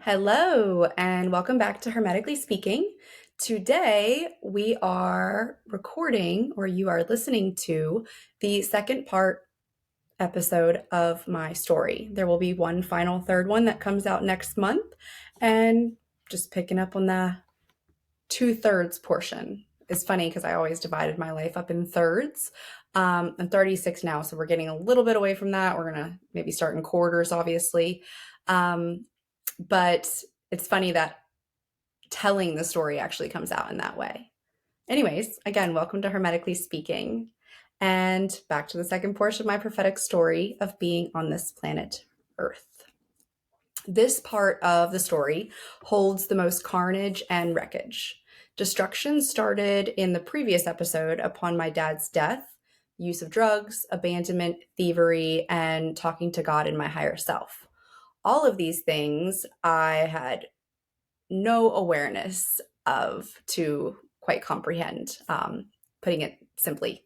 Hello, and welcome back to Hermetically Speaking. Today, we are recording, or you are listening to, the second part episode of my story. There will be one final third one that comes out next month, and just picking up on the two-thirds portion. It's funny because I always divided my life up in thirds. I'm 36 now, so we're getting a little bit away from that. We're going to maybe start in quarters, obviously. But it's funny that telling the story actually comes out in that way. Anyways, again, welcome to Hermetically Speaking. And back to the second portion of my prophetic story of being on this planet Earth. This part of the story holds the most carnage and wreckage. Destruction started in the previous episode upon my dad's death, use of drugs, abandonment, thievery, and talking to God and my higher self. All of these things I had no awareness of to quite comprehend, putting it simply.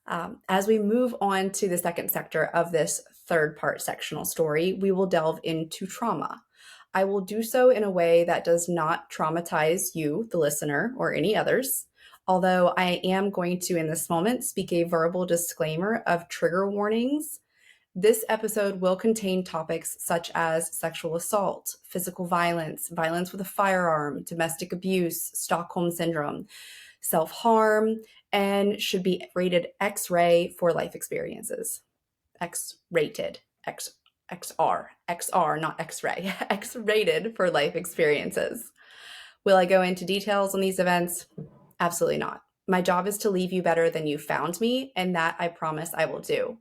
As we move on to the second sector of this third part sectional story, we will delve into trauma. I will do so in a way that does not traumatize you, the listener, or any others. Although I am going to, in this moment, speak a verbal disclaimer of trigger warnings. This episode will contain topics such as sexual assault, physical violence, violence with a firearm, domestic abuse, Stockholm syndrome, self-harm, and should be rated X-ray for life experiences. X-rated, XR, not X-ray, X-rated for life experiences. Will I go into details on these events? Absolutely not. My job is to leave you better than you found me, and that I promise I will do.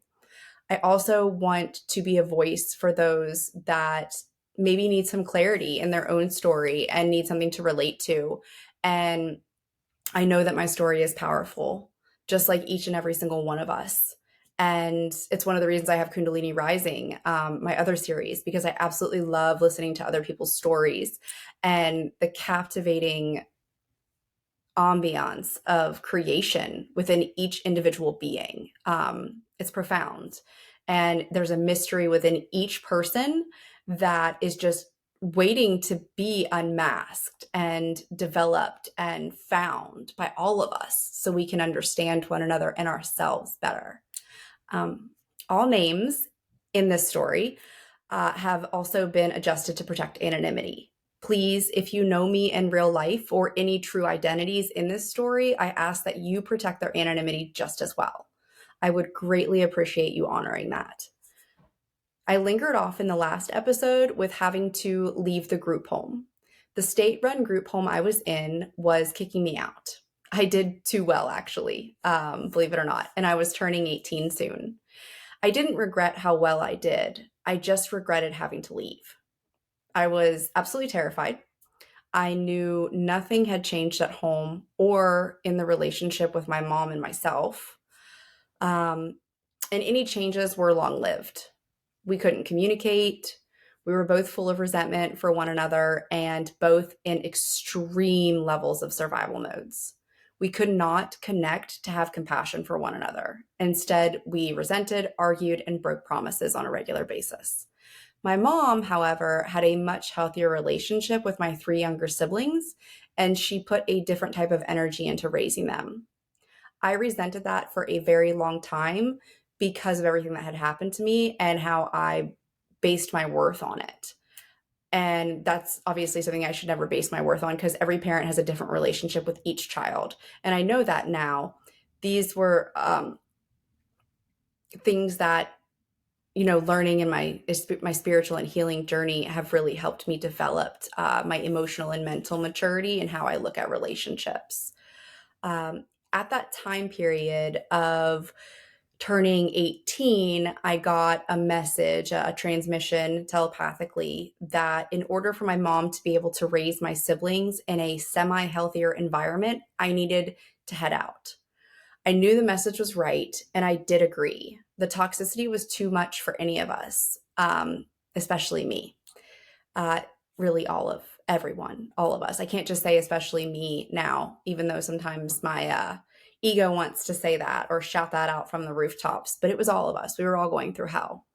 I also want to be a voice for those that maybe need some clarity in their own story and need something to relate to. And I know that my story is powerful, just like each and every single one of us. And it's one of the reasons I have Kundalini Rising, my other series, because I absolutely love listening to other people's stories and the captivating ambiance of creation within each individual being. It's profound. And there's a mystery within each person that is just waiting to be unmasked and developed and found by all of us so we can understand one another and ourselves better. All names in this story have also been adjusted to protect anonymity. Please, if you know me in real life or any true identities in this story, I ask that you protect their anonymity just as well. I would greatly appreciate you honoring that. I lingered off in the last episode with having to leave the group home. The state-run group home I was in was kicking me out. I did too well, actually, believe it or not, and I was turning 18 soon. I didn't regret how well I did. I just regretted having to leave. I was absolutely terrified. I knew nothing had changed at home or in the relationship with my mom and myself. And any changes were long-lived. We couldn't communicate. We were both full of resentment for one another and both in extreme levels of survival modes. We could not connect to have compassion for one another. Instead, we resented, argued, and broke promises on a regular basis. My mom, however, had a much healthier relationship with my three younger siblings, and she put a different type of energy into raising them. I resented that for a very long time because of everything that had happened to me and how I based my worth on it. And that's obviously something I should never base my worth on because every parent has a different relationship with each child. And I know that now. These were things that, learning in my spiritual and healing journey have really helped me develop my emotional and mental maturity and how I look at relationships. At that time period of turning 18, I got a message, a transmission telepathically, that in order for my mom to be able to raise my siblings in a semi-healthier environment, I needed to head out. I knew the message was right, and I did agree. The toxicity was too much for any of us, especially me. Really everyone, all of us. I can't just say especially me now, even though sometimes my ego wants to say that or shout that out from the rooftops, but it was all of us. We were all going through hell.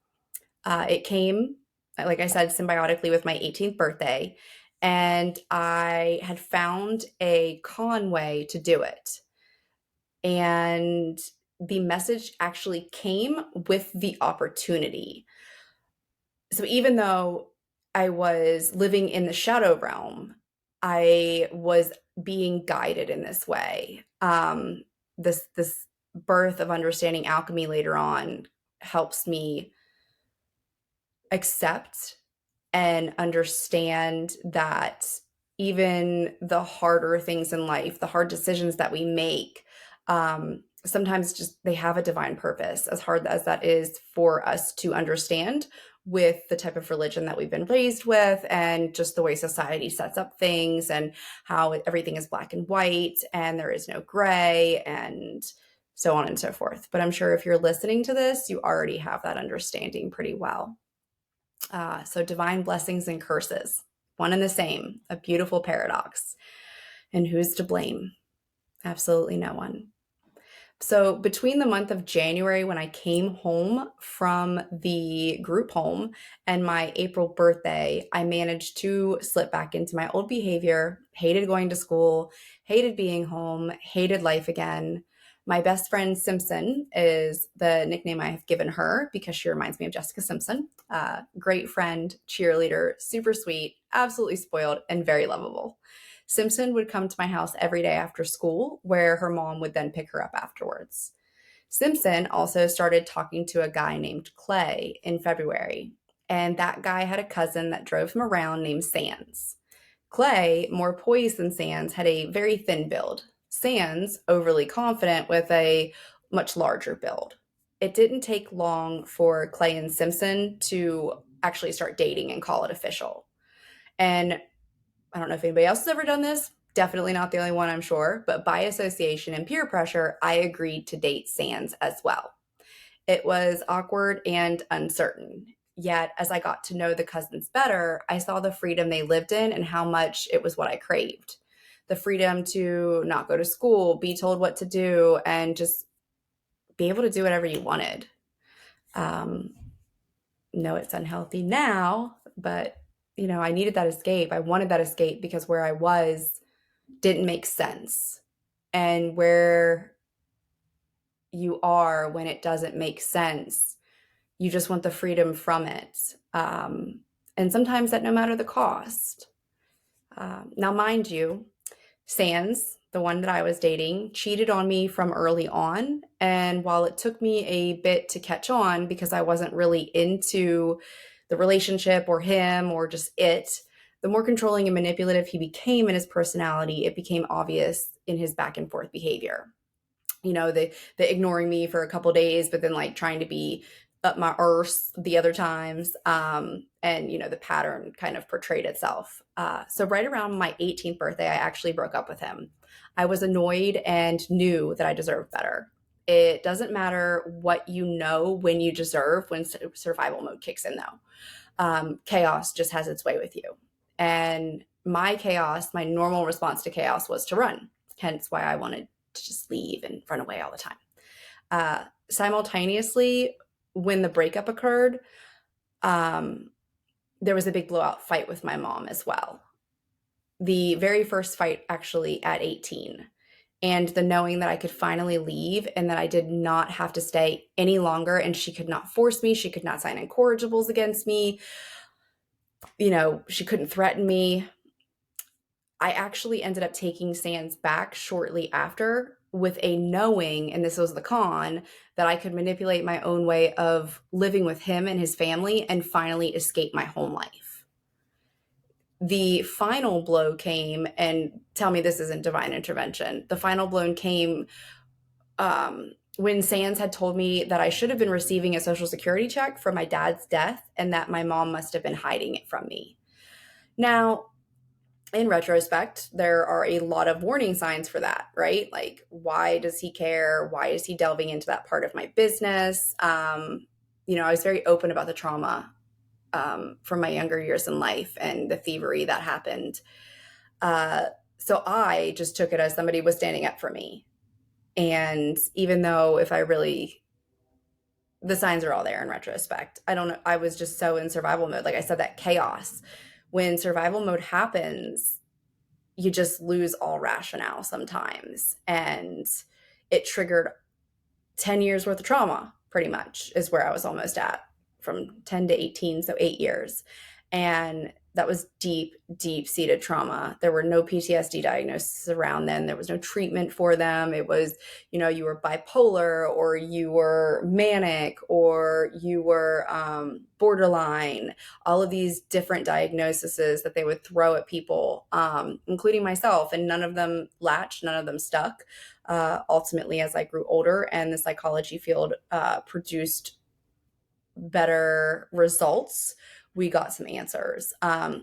It came like I said, symbiotically with my 18th birthday. And I had found a con way to do it. And the message actually came with the opportunity. So even though I was living in the shadow realm, I was being guided in this way. This birth of understanding alchemy later on helps me accept and understand that even the harder things in life, the hard decisions that we make, sometimes just they have a divine purpose, as hard as that is for us to understand with the type of religion that we've been raised with and just the way society sets up things and how everything is black and white and there is no gray and so on and so forth. But I'm sure if you're listening to this, you already have that understanding pretty well. So divine blessings and curses, one and the same, a beautiful paradox. And who's to blame? Absolutely no one. So between the month of January, when I came home from the group home, and my April birthday, I managed to slip back into my old behavior, hated going to school, hated being home, hated life again. My best friend Simpson is the nickname I have given her because she reminds me of Jessica Simpson. Great friend, cheerleader, super sweet, absolutely spoiled, and very lovable. Simpson would come to my house every day after school, where her mom would then pick her up afterwards. Simpson also started talking to a guy named Clay in February, and that guy had a cousin that drove him around named Sands. Clay, more poised than Sands, had a very thin build. Sands, overly confident with a much larger build. It didn't take long for Clay and Simpson to actually start dating and call it official. And I don't know if anybody else has ever done this. Definitely not the only one, I'm sure. But by association and peer pressure, I agreed to date Sands as well. It was awkward and uncertain. Yet, as I got to know the cousins better, I saw the freedom they lived in and how much it was what I craved. The freedom to not go to school, be told what to do, and just be able to do whatever you wanted. Um, no, it's unhealthy now, but I needed that escape. I wanted that escape because where I was didn't make sense. And where you are when it doesn't make sense, you just want the freedom from it. And sometimes at no matter the cost. Now, mind you, Sands, the one that I was dating, cheated on me from early on. And while it took me a bit to catch on because I wasn't really into the relationship or him or just it, the more controlling and manipulative he became in his personality, it became obvious in his back and forth behavior. The ignoring me for a couple days, but then like trying to be up my arse the other times. And the pattern kind of portrayed itself. So right around my 18th birthday, I actually broke up with him. I was annoyed and knew that I deserved better. It doesn't matter what you know when you deserve when survival mode kicks in, though. Chaos just has its way with you. And my chaos, my normal response to chaos was to run. Hence why I wanted to just leave and run away all the time. Simultaneously, when the breakup occurred, there was a big blowout fight with my mom as well. The very first fight actually at 18. And the knowing that I could finally leave and that I did not have to stay any longer and she could not force me, she could not sign incorrigibles against me, she couldn't threaten me. I actually ended up taking Sands back shortly after with a knowing, and this was the con, that I could manipulate my own way of living with him and his family and finally escape my home life. The final blow came, and tell me this isn't divine intervention. The final blow came when Sands had told me that I should have been receiving a Social Security check for my dad's death and that my mom must have been hiding it from me. Now, in retrospect, there are a lot of warning signs for that, right? Like, why does he care? Why is he delving into that part of my business? I was very open about the trauma from my younger years in life and the thievery that happened. So I just took it as somebody was standing up for me. And even though if I really the signs are all there in retrospect. I don't know. I was just so in survival mode. Like I said, that chaos. When survival mode happens, you just lose all rationale sometimes. And it triggered 10 years worth of trauma, pretty much, is where I was almost at, from 10 to 18, so 8 years. And that was deep, deep seated trauma. There were no PTSD diagnoses around then. There was no treatment for them. It was, you were bipolar, or you were manic, or you were borderline, all of these different diagnoses that they would throw at people, including myself. And none of them latched, none of them stuck. Ultimately, as I grew older and the psychology field produced better results, we got some answers.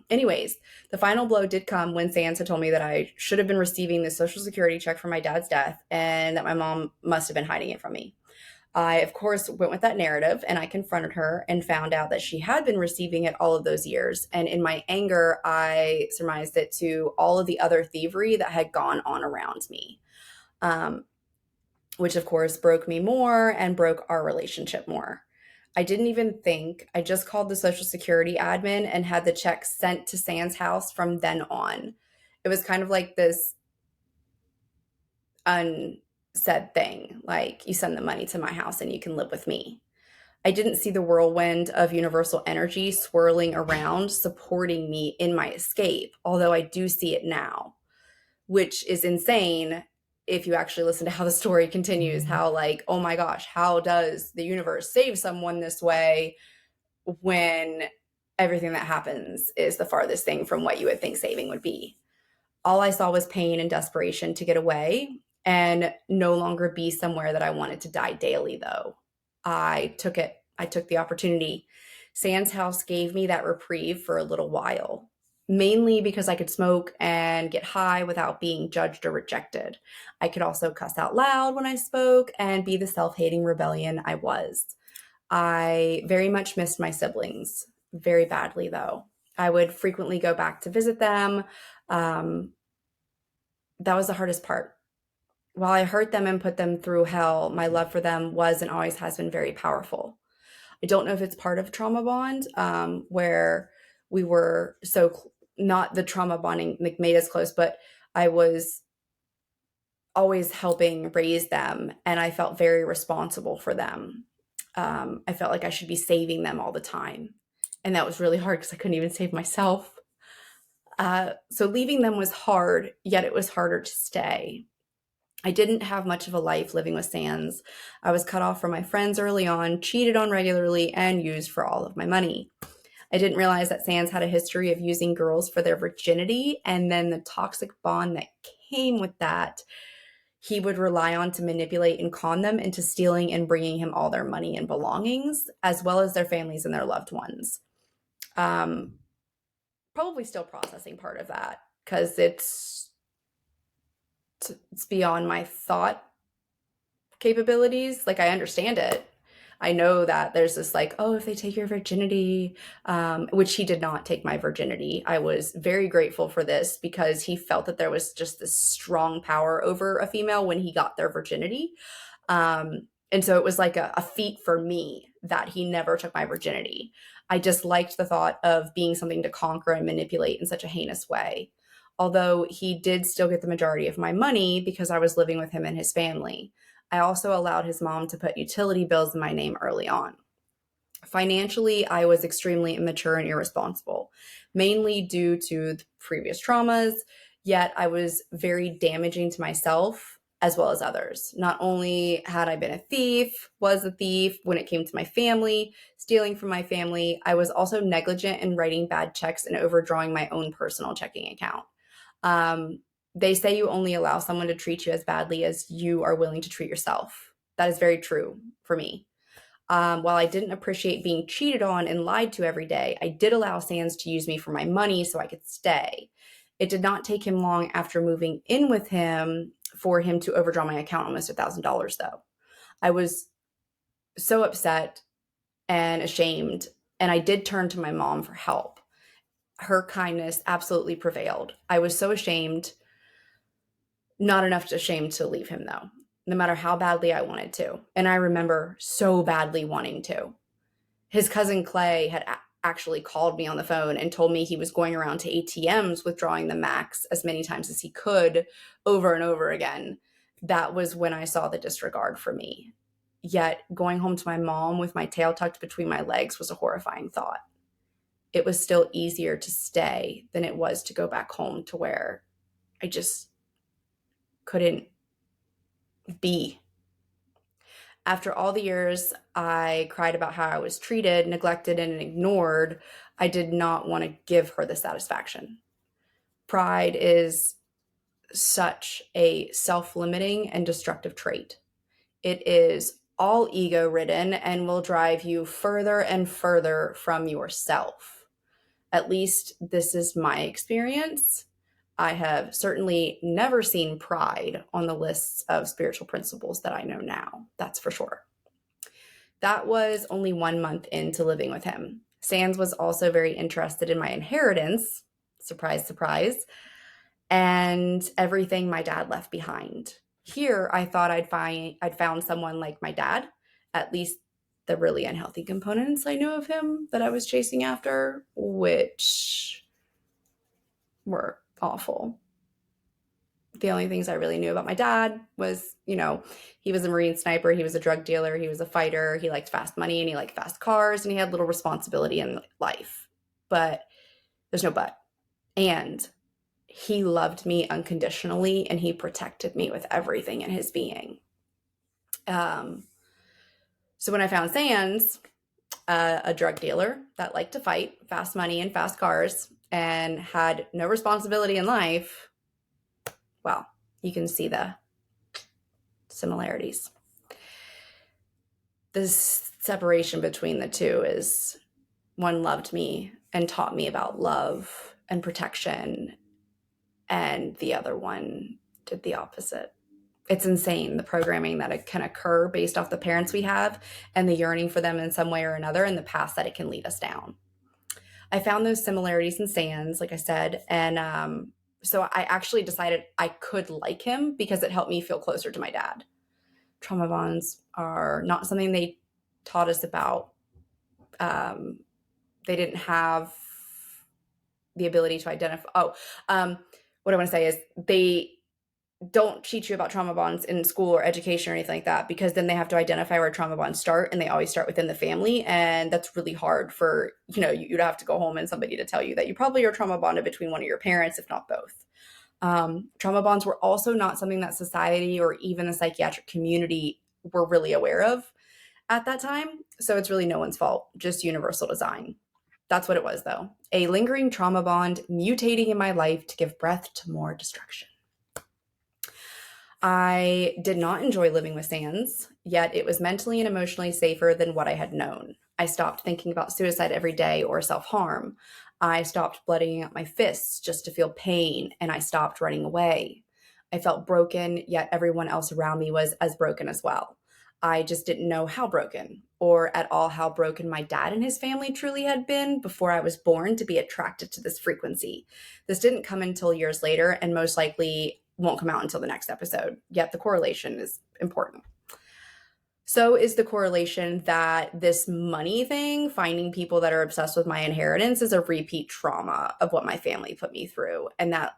Anyways, the final blow did come when Sans had told me that I should have been receiving the Social Security check for my dad's death, and that my mom must have been hiding it from me. I, of course, went with that narrative, and I confronted her and found out that she had been receiving it all of those years. And in my anger, I surmised it to all of the other thievery that had gone on around me, which, of course, broke me more and broke our relationship more. I didn't even think. I just called the Social Security admin and had the check sent to Sans' house from then on. It was kind of like this unsaid thing, like, you send the money to my house and you can live with me. I didn't see the whirlwind of universal energy swirling around, supporting me in my escape, although I do see it now, which is insane if you actually listen to how the story continues. How, like, oh my gosh, how does the universe save someone this way when everything that happens is the farthest thing from what you would think saving would be? All I saw was pain and desperation to get away and no longer be somewhere that I wanted to die daily, though. I took it. I took the opportunity. Sans' house gave me that reprieve for a little while, mainly because I could smoke and get high without being judged or rejected. I could also cuss out loud when I spoke and be the self-hating rebellion I was. I very much missed my siblings, very badly, though. I would frequently go back to visit them. That was the hardest part. While I hurt them and put them through hell, my love for them was and always has been very powerful. I don't know if it's part of trauma bond, where we were not the trauma bonding like made us close, but I was always helping raise them, and I felt very responsible for them. I felt like I should be saving them all the time, and that was really hard because I couldn't even save myself. So leaving them was hard, yet it was harder to stay. I didn't have much of a life living with Sans. I was cut off from my friends early on, cheated on regularly, and used for all of my money. I didn't realize that Sans had a history of using girls for their virginity, and then the toxic bond that came with that, he would rely on to manipulate and con them into stealing and bringing him all their money and belongings, as well as their families and their loved ones. Probably still processing part of that, because it's beyond my thought capabilities. Like, I understand it. I know that there's this, like, oh, if they take your virginity, which he did not take my virginity. I was very grateful for this, because he felt that there was just this strong power over a female when he got their virginity. And so it was like a feat for me that he never took my virginity. I just liked the thought of being something to conquer and manipulate in such a heinous way. Although he did still get the majority of my money because I was living with him and his family. I also allowed his mom to put utility bills in my name early on. Financially, I was extremely immature and irresponsible, mainly due to the previous traumas, yet I was very damaging to myself as well as others. Not only had I been was a thief when it came to my family, stealing from my family, I was also negligent in writing bad checks and overdrawing my own personal checking account. They say you only allow someone to treat you as badly as you are willing to treat yourself. That is very true for me. While I didn't appreciate being cheated on and lied to every day, I did allow Sans to use me for my money so I could stay. It did not take him long after moving in with him for him to overdraw my account almost $1,000, though. I was so upset and ashamed, and I did turn to my mom for help. Her kindness absolutely prevailed. I was so ashamed, not enough ashamed to leave him, though. no matter how badly I wanted to. And I remember so badly wanting to. His cousin Clay had actually called me on the phone and told me he was going around to ATMs withdrawing the max as many times as he could over and over again. That was when I saw the disregard for me. Yet going home to my mom with my tail tucked between my legs was a horrifying thought. It was still easier to stay than it was to go back home to where I just couldn't be. After all the years I cried about how I was treated, neglected, and ignored, I did not want to give her the satisfaction. Pride is such a self-limiting and destructive trait. It is all ego-ridden and will drive you further and further from yourself. At least this is my experience. I have certainly never seen pride on the lists of spiritual principles that I know now. That's for sure. That was only 1 month into living with him. Sands was also very interested in my inheritance, surprise, surprise, and everything my dad left behind. Here, I thought I'd found someone like my dad, at least the really unhealthy components I knew of him that I was chasing after, which were awful. The only things I really knew about my dad was, he was a Marine sniper, he was a drug dealer, he was a fighter, he liked fast money, and he liked fast cars, and he had little responsibility in life. But there's no but. And he loved me unconditionally, and he protected me with everything in his being. So when I found Sands, a drug dealer that liked to fight, fast money and fast cars, and had no responsibility in life, well, you can see the similarities. This separation between the two is, one loved me and taught me about love and protection, and the other one did the opposite. It's insane, the programming that can occur based off the parents we have and the yearning for them in some way or another, and the path that it can lead us down. I found those similarities in Sands, like I said, and so I actually decided I could like him because it helped me feel closer to my dad. Trauma bonds are not something they taught us about. They didn't have the ability to identify. What I want to say is they don't teach you about trauma bonds in school or education or anything like that, because then they have to identify where trauma bonds start, and they always start within the family. And that's really hard for, you'd have to go home and somebody to tell you that you probably are trauma bonded between one of your parents, if not both. Trauma bonds were also not something that society or even the psychiatric community were really aware of at that time. So it's really no one's fault, just universal design. That's what it was, though. A lingering trauma bond mutating in my life to give breath to more destruction. I did not enjoy living with Sands, yet it was mentally and emotionally safer than what I had known. I stopped thinking about suicide every day or self-harm. I stopped bloodying up my fists just to feel pain, and I stopped running away. I felt broken, yet everyone else around me was as broken as well. I just didn't know how broken, or at all how broken my dad and his family truly had been before I was born to be attracted to this frequency. This didn't come until years later, and most likely won't come out until the next episode, yet the correlation is important. So is the correlation that this money thing, finding people that are obsessed with my inheritance, is a repeat trauma of what my family put me through, and that,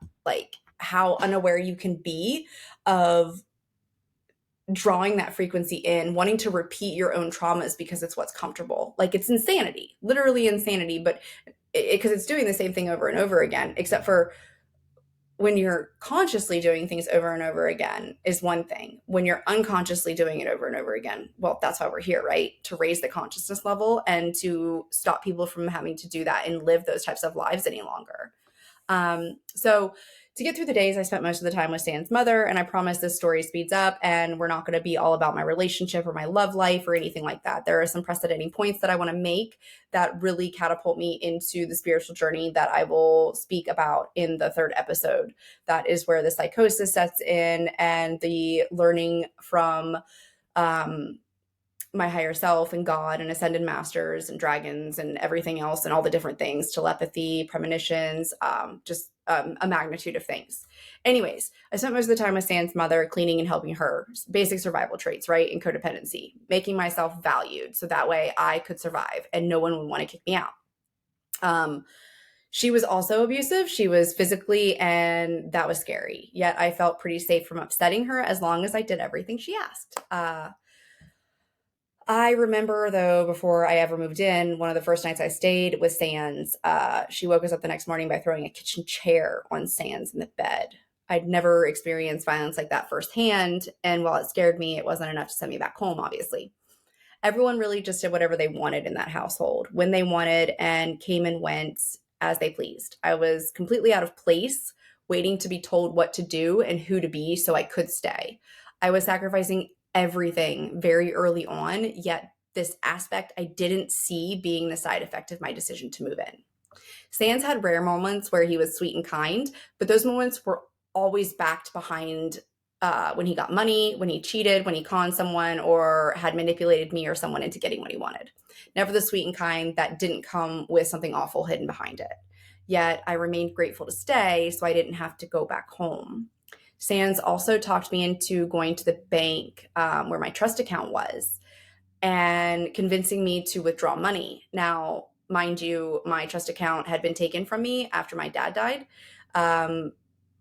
how unaware you can be of drawing that frequency in, wanting to repeat your own traumas because it's what's comfortable. It's insanity, literally insanity, but because it's doing the same thing over and over again, except for when you're consciously doing things over and over again is one thing. When you're unconsciously doing it over and over again, well, that's why we're here, right? To raise the consciousness level and to stop people from having to do that and live those types of lives any longer. So to get through the days, I spent most of the time with Stan's mother, and I promise this story speeds up, and we're not going to be all about my relationship or my love life or anything like that. There are some preceding points that I want to make that really catapult me into the spiritual journey that I will speak about in the third episode. That is where the psychosis sets in and the learning from my higher self and God and ascended masters and dragons and everything else and all the different things, telepathy, premonitions, just a magnitude of things. Anyways, I spent most of the time with San's mother, cleaning and helping her, basic survival traits, right? And codependency, making myself valued so that way I could survive and no one would want to kick me out. She was also abusive. She was physically, and that was scary. Yet I felt pretty safe from upsetting her as long as I did everything she asked. I remember, though, before I ever moved in, one of the first nights I stayed with Sans, she woke us up the next morning by throwing a kitchen chair on Sans in the bed. I'd never experienced violence like that firsthand, and while it scared me, it wasn't enough to send me back home, obviously. Everyone really just did whatever they wanted in that household, when they wanted, and came and went as they pleased. I was completely out of place, waiting to be told what to do and who to be so I could stay. I was sacrificing everything very early on, yet this aspect I didn't see being the side effect of my decision to move in. Sans had rare moments where he was sweet and kind, but those moments were always backed behind when he got money, when he cheated, when he conned someone, or had manipulated me or someone into getting what he wanted. Never the sweet and kind that didn't come with something awful hidden behind it. Yet I remained grateful to stay so I didn't have to go back home. Sans also talked me into going to the bank where my trust account was and convincing me to withdraw money. Now, mind you, my trust account had been taken from me after my dad died.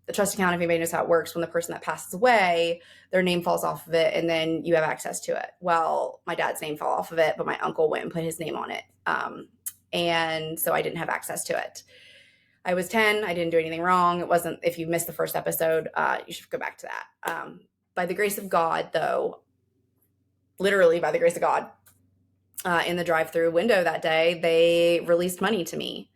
The trust account, if anybody knows how it works, when the person that passes away, their name falls off of it and then you have access to it. Well, my dad's name fell off of it, but my uncle went and put his name on it. And so I didn't have access to it. I was 10. I didn't do anything wrong. It wasn't, if you missed the first episode, you should go back to that. By the grace of God, though, literally by the grace of God, in the drive-through window that day, they released money to me.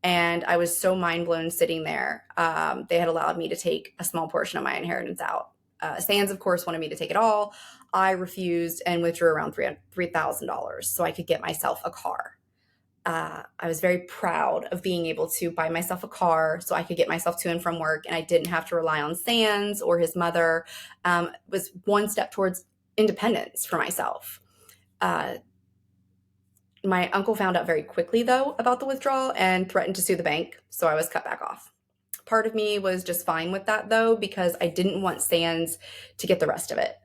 And I was so mind blown sitting there. They had allowed me to take a small portion of my inheritance out. Sans, of course, wanted me to take it all. I refused and withdrew around $3,000 so I could get myself a car. I was very proud of being able to buy myself a car so I could get myself to and from work, and I didn't have to rely on Sans or his mother. It was one step towards independence for myself. My uncle found out very quickly, though, about the withdrawal and threatened to sue the bank, so I was cut back off. Part of me was just fine with that, though, because I didn't want Sans to get the rest of it.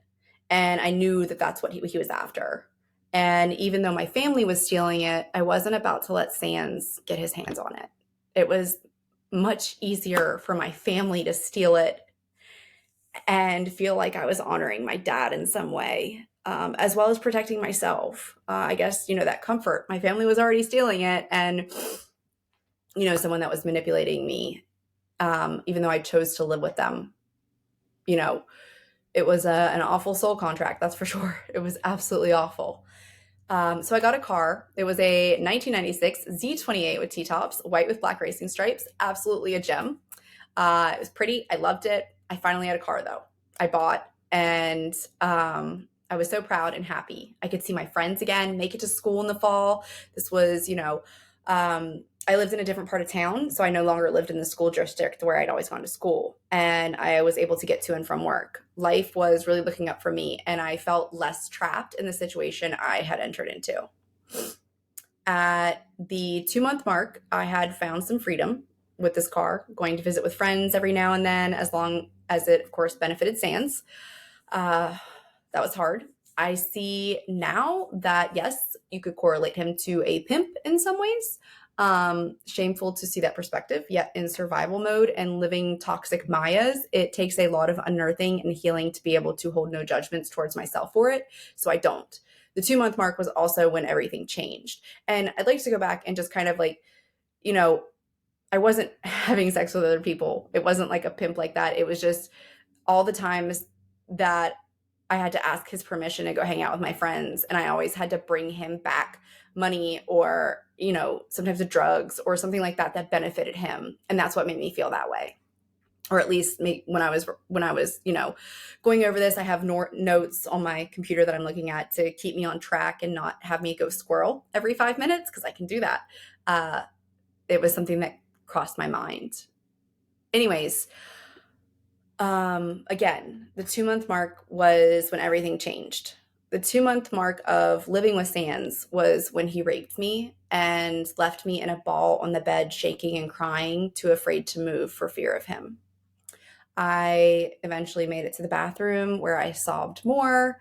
And I knew that that's what he was after. And even though my family was stealing it, I wasn't about to let Sans get his hands on it. It was much easier for my family to steal it and feel like I was honoring my dad in some way, as well as protecting myself. I guess, that comfort. My family was already stealing it, and, someone that was manipulating me, even though I chose to live with them, it was an awful soul contract, that's for sure. It was absolutely awful. So I got a car. It was a 1996 Z28 with T-tops, white with black racing stripes. Absolutely a gem. It was pretty. I loved it. I finally had a car, though. I bought, and I was so proud and happy. I could see my friends again, make it to school in the fall. This was, I lived in a different part of town, so I no longer lived in the school district where I'd always gone to school, and I was able to get to and from work. Life was really looking up for me, and I felt less trapped in the situation I had entered into. At the 2-month mark, I had found some freedom with this car, going to visit with friends every now and then, as long as it, of course, benefited Sans. That was hard. I see now that, yes, you could correlate him to a pimp in some ways. Shameful to see that perspective, yet in survival mode and living toxic Mayas, it takes a lot of unearthing and healing to be able to hold no judgments towards myself for it. So I don't. The 2-month mark was also when everything changed. And I'd like to go back and just kind of I wasn't having sex with other people. It wasn't like a pimp like that. It was just all the times that I had to ask his permission to go hang out with my friends. And I always had to bring him back money or, sometimes the drugs or something like that that benefited him. And that's what made me feel that way. Or at least when I was, going over this, I have notes on my computer that I'm looking at to keep me on track and not have me go squirrel every 5 minutes, because I can do that. It was something that crossed my mind. Anyways, again, the 2-month mark was when everything changed. The 2-month mark of living with Sans was when he raped me and left me in a ball on the bed, shaking and crying, too afraid to move for fear of him. I eventually made it to the bathroom where I sobbed more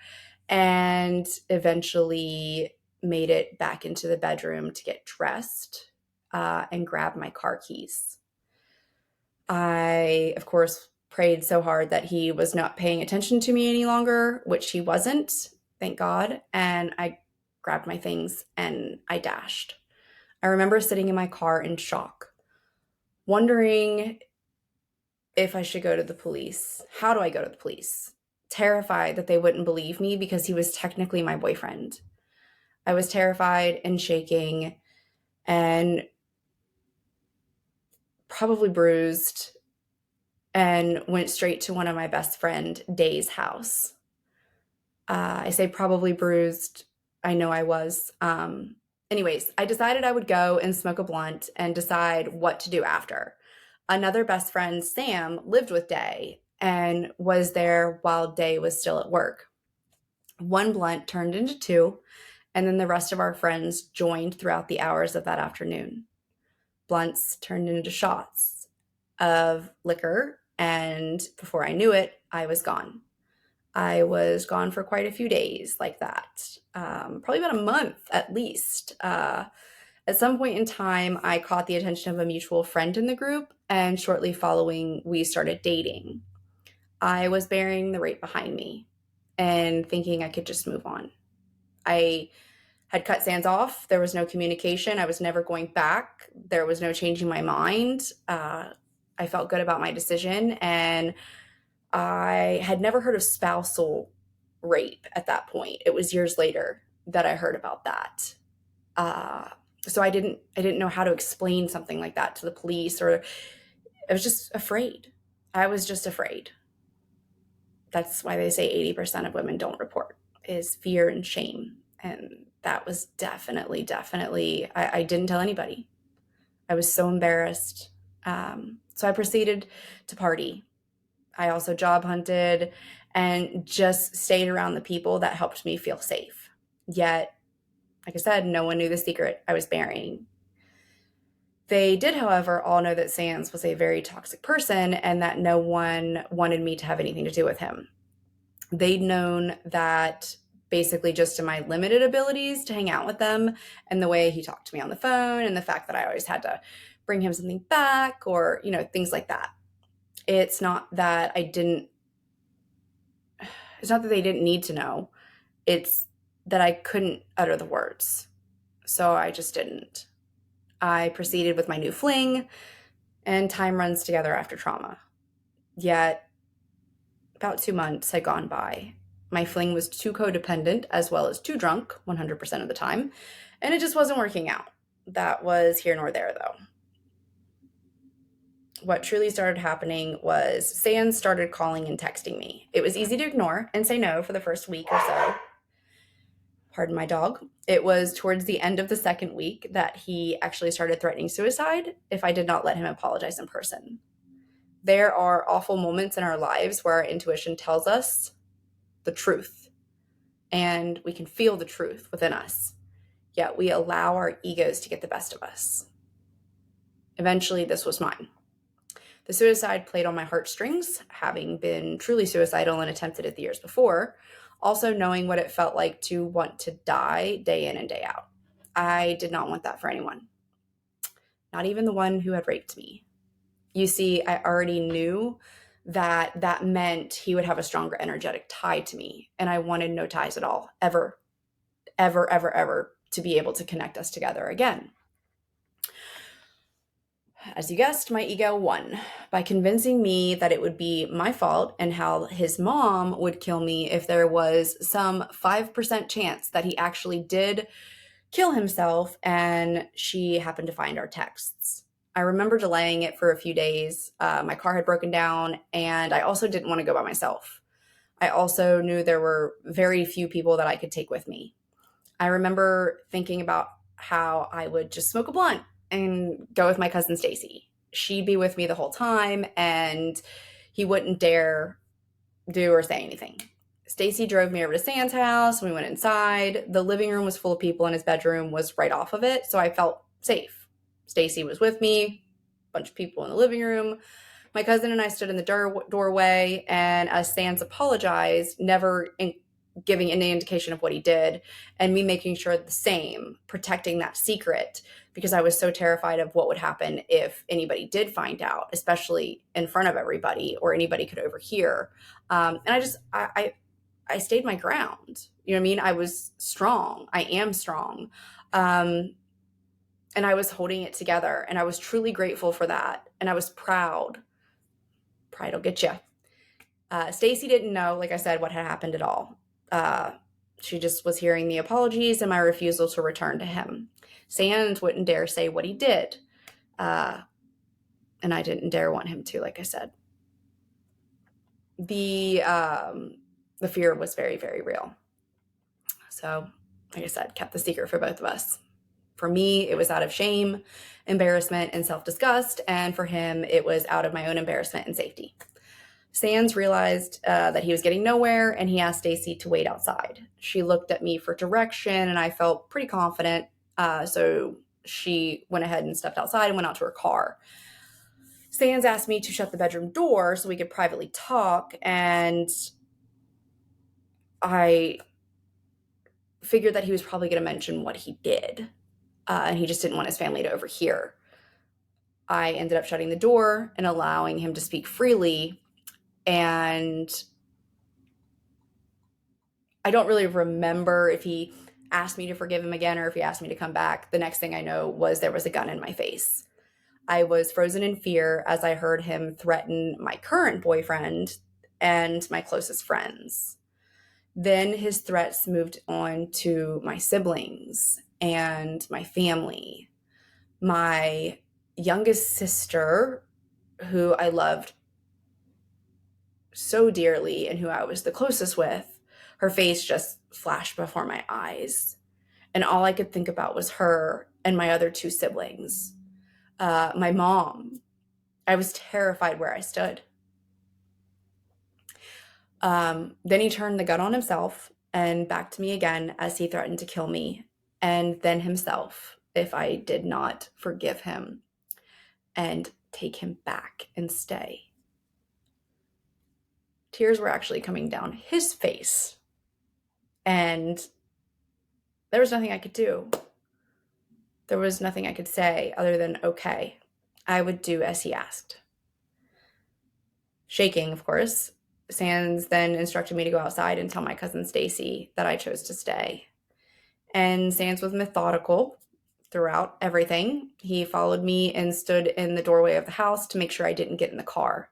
and eventually made it back into the bedroom to get dressed and grab my car keys. I, of course, prayed so hard that he was not paying attention to me any longer, which he wasn't, thank God. And I grabbed my things and I dashed. I remember sitting in my car in shock, wondering if I should go to the police. How do I go to the police? Terrified that they wouldn't believe me because he was technically my boyfriend. I was terrified and shaking and probably bruised and went straight to one of my best friend Day's house. I say probably bruised. I know I was. Anyways, I decided I would go and smoke a blunt and decide what to do after. Another best friend, Sam, lived with Day and was there while Day was still at work. One blunt turned into two, and then the rest of our friends joined throughout the hours of that afternoon. Blunts turned into shots of liquor, and before I knew it, I was gone. I was gone for quite a few days like that, probably about a month at least. At some point in time, I caught the attention of a mutual friend in the group, and shortly following, we started dating. I was burying the rape behind me and thinking I could just move on. I had cut Sans off. There was no communication. I was never going back. There was no changing my mind. I felt good about my decision, and I had never heard of spousal rape at that point. It was years later that I heard about that. So I didn't know how to explain something like that to the police, or I was just afraid. I was just afraid. That's why they say 80% of women don't report, is fear and shame. And that was definitely, I didn't tell anybody. I was so embarrassed. So I proceeded to party. I also job hunted and just stayed around the people that helped me feel safe. Yet, like I said, no one knew the secret I was burying. They did, however, all know that Sans was a very toxic person and that no one wanted me to have anything to do with him. They'd known that basically just in my limited abilities to hang out with them and the way he talked to me on the phone and the fact that I always had to bring him something back or, things like that. It's not that they didn't need to know. It's that I couldn't utter the words. So I just didn't. I proceeded with my new fling, and time runs together after trauma. Yet, about 2 months had gone by. My fling was too codependent as well as too drunk 100% of the time, and it just wasn't working out. That was here nor there, though. What truly started happening was Sans started calling and texting me. It was easy to ignore and say no for the first week or so. Pardon my dog. It was towards the end of the second week that he actually started threatening suicide if I did not let him apologize in person. There are awful moments in our lives where our intuition tells us the truth, and we can feel the truth within us, yet we allow our egos to get the best of us. Eventually, this was mine. The suicide played on my heartstrings, having been truly suicidal and attempted it the years before, also knowing what it felt like to want to die day in and day out. I did not want that for anyone, not even the one who had raped me. You see, I already knew that meant he would have a stronger energetic tie to me, and I wanted no ties at all, ever, ever, ever, ever, to be able to connect us together again. As you guessed, my ego won by convincing me that it would be my fault and how his mom would kill me if there was some 5% chance that he actually did kill himself and she happened to find our texts. I remember delaying it for a few days. My car had broken down, and I also didn't want to go by myself. I also knew there were very few people that I could take with me. I remember thinking about how I would just smoke a blunt and go with my cousin Stacy. She'd be with me the whole time, and he wouldn't dare do or say anything. Stacy drove me over to Sam's house. We went inside. The living room was full of people and his bedroom was right off of it. So I felt safe. Stacy was with me, a bunch of people in the living room. My cousin and I stood in the doorway, and as Sans apologized, never giving any indication of what he did, and me making sure the same, protecting that secret, because I was so terrified of what would happen if anybody did find out, especially in front of everybody, or anybody could overhear. And I stayed my ground. You know what I mean? I was strong. I am strong. And I was holding it together, and I was truly grateful for that. And I was proud. Pride will get you. Stacy didn't know, like I said, what had happened at all. She just was hearing the apologies and my refusal to return to him. Sans wouldn't dare say what he did. And I didn't dare want him to, like I said. The fear was very, very real. So, like I said, kept the secret for both of us. For me, it was out of shame, embarrassment, and self-disgust. And for him, it was out of my own embarrassment and safety. Sans realized that he was getting nowhere, and he asked Stacy to wait outside. She looked at me for direction, and I felt pretty confident. So she went ahead and stepped outside and went out to her car. Sans asked me to shut the bedroom door so we could privately talk, and I figured that he was probably going to mention what he did, and he just didn't want his family to overhear. I ended up shutting the door and allowing him to speak freely, and I don't really remember if he asked me to forgive him again or if he asked me to come back. The next thing I know was there was a gun in my face. I was frozen in fear as I heard him threaten my current boyfriend and my closest friends. Then his threats moved on to my siblings and my family. My youngest sister, who I loved so dearly and who I was the closest with, her face just flashed before my eyes. And all I could think about was her and my other two siblings. My mom. I was terrified where I stood. Then he turned the gun on himself and back to me again as he threatened to kill me, and then himself if I did not forgive him and take him back and stay. Tears were actually coming down his face, and there was nothing I could do. There was nothing I could say other than, okay, I would do as he asked. Shaking, of course, Sans then instructed me to go outside and tell my cousin Stacy that I chose to stay. And Sans was methodical throughout everything. He followed me and stood in the doorway of the house to make sure I didn't get in the car.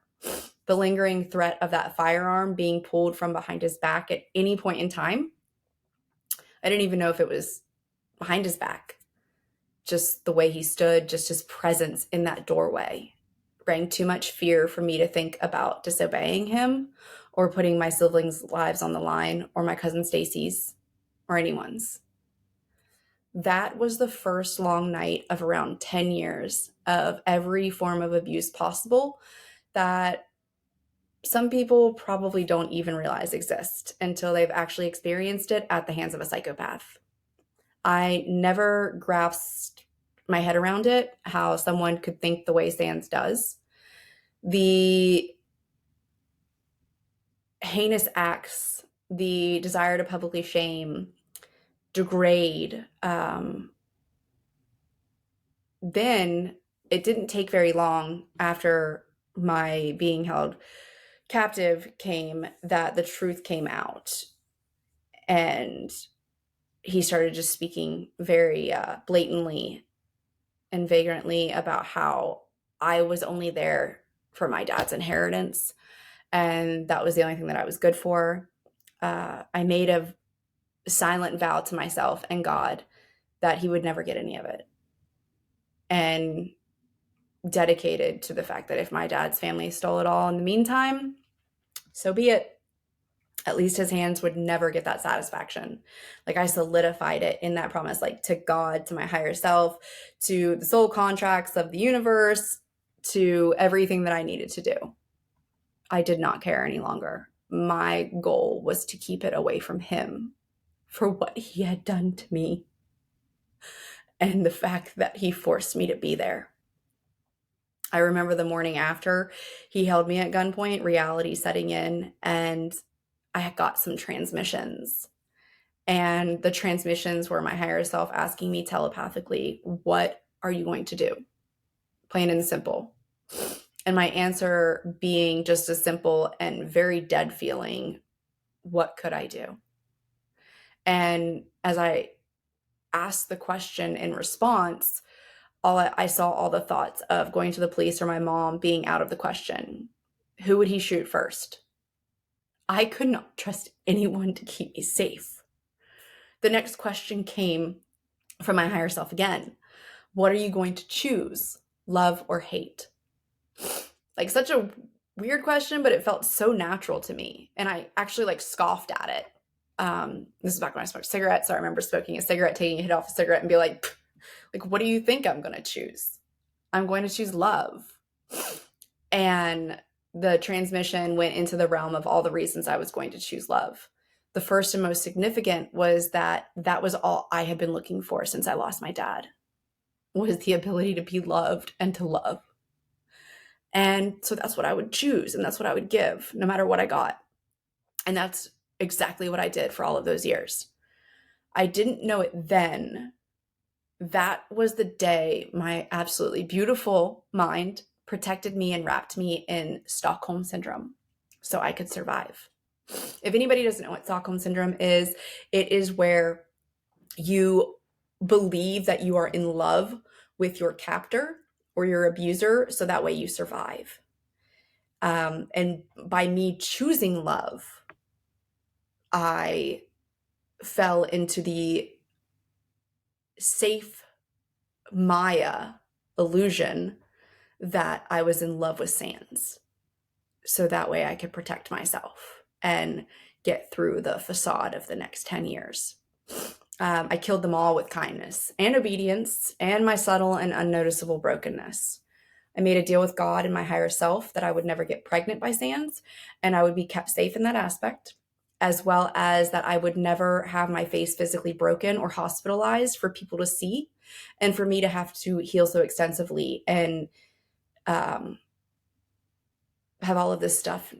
The lingering threat of that firearm being pulled from behind his back at any point in time, I didn't even know if it was behind his back. Just the way he stood, just his presence in that doorway bring too much fear for me to think about disobeying him or putting my siblings' lives on the line, or my cousin Stacy's, or anyone's. That was the first long night of around 10 years of every form of abuse possible that some people probably don't even realize exist until they've actually experienced it at the hands of a psychopath. I never grasped my head around it, how someone could think the way Sans does. The heinous acts, the desire to publicly shame, degrade. Then it didn't take very long after my being held captive came that the truth came out. And he started just speaking very blatantly and vagrantly about how I was only there for my dad's inheritance, and that was the only thing that I was good for. I made a silent vow to myself and God that he would never get any of it, and dedicated to the fact that if my dad's family stole it all in the meantime, so be it. At least his hands would never get that satisfaction. Like, I solidified it in that promise, like to God, to my higher self, to the soul contracts of the universe, to everything that I needed to do. I did not care any longer. my goal was to keep it away from him for what he had done to me and the fact that he forced me to be there. I remember the morning after he held me at gunpoint, reality setting in, and I got some transmissions. And the transmissions were my higher self asking me telepathically, what are you going to do? Plain and simple. And my answer being just a simple and very dead feeling, what could I do? And as I asked the question in response, I saw all the thoughts of going to the police or my mom being out of the question. Who would he shoot first? I could not trust anyone to keep me safe. The next question came from my higher self again. What are you going to choose, love or hate? Like, such a weird question, but it felt so natural to me. And I actually like scoffed at it. This is back when I smoked cigarettes. So I remember smoking a cigarette, taking a hit off a cigarette and be like, what do you think I'm going to choose? I'm going to choose love. And the transmission went into the realm of all the reasons I was going to choose love. The first and most significant was that was all I had been looking for since I lost my dad, was the ability to be loved and to love. And so that's what I would choose, and that's what I would give, no matter what I got. And that's exactly what I did for all of those years. I didn't know it then. That was the day my absolutely beautiful mind protected me and wrapped me in Stockholm Syndrome so I could survive. If anybody doesn't know what Stockholm Syndrome is, it is where you believe that you are in love with your captor or your abuser, so that way you survive. And by me choosing love, I fell into the safe Maya illusion that I was in love with Sans. So that way I could protect myself and get through the facade of the next 10 years. I killed them all with kindness and obedience and my subtle and unnoticeable brokenness. I made a deal with God and my higher self that I would never get pregnant by Sans, and I would be kept safe in that aspect, as well as that I would never have my face physically broken or hospitalized for people to see, and for me to have to heal so extensively and have all of this stuff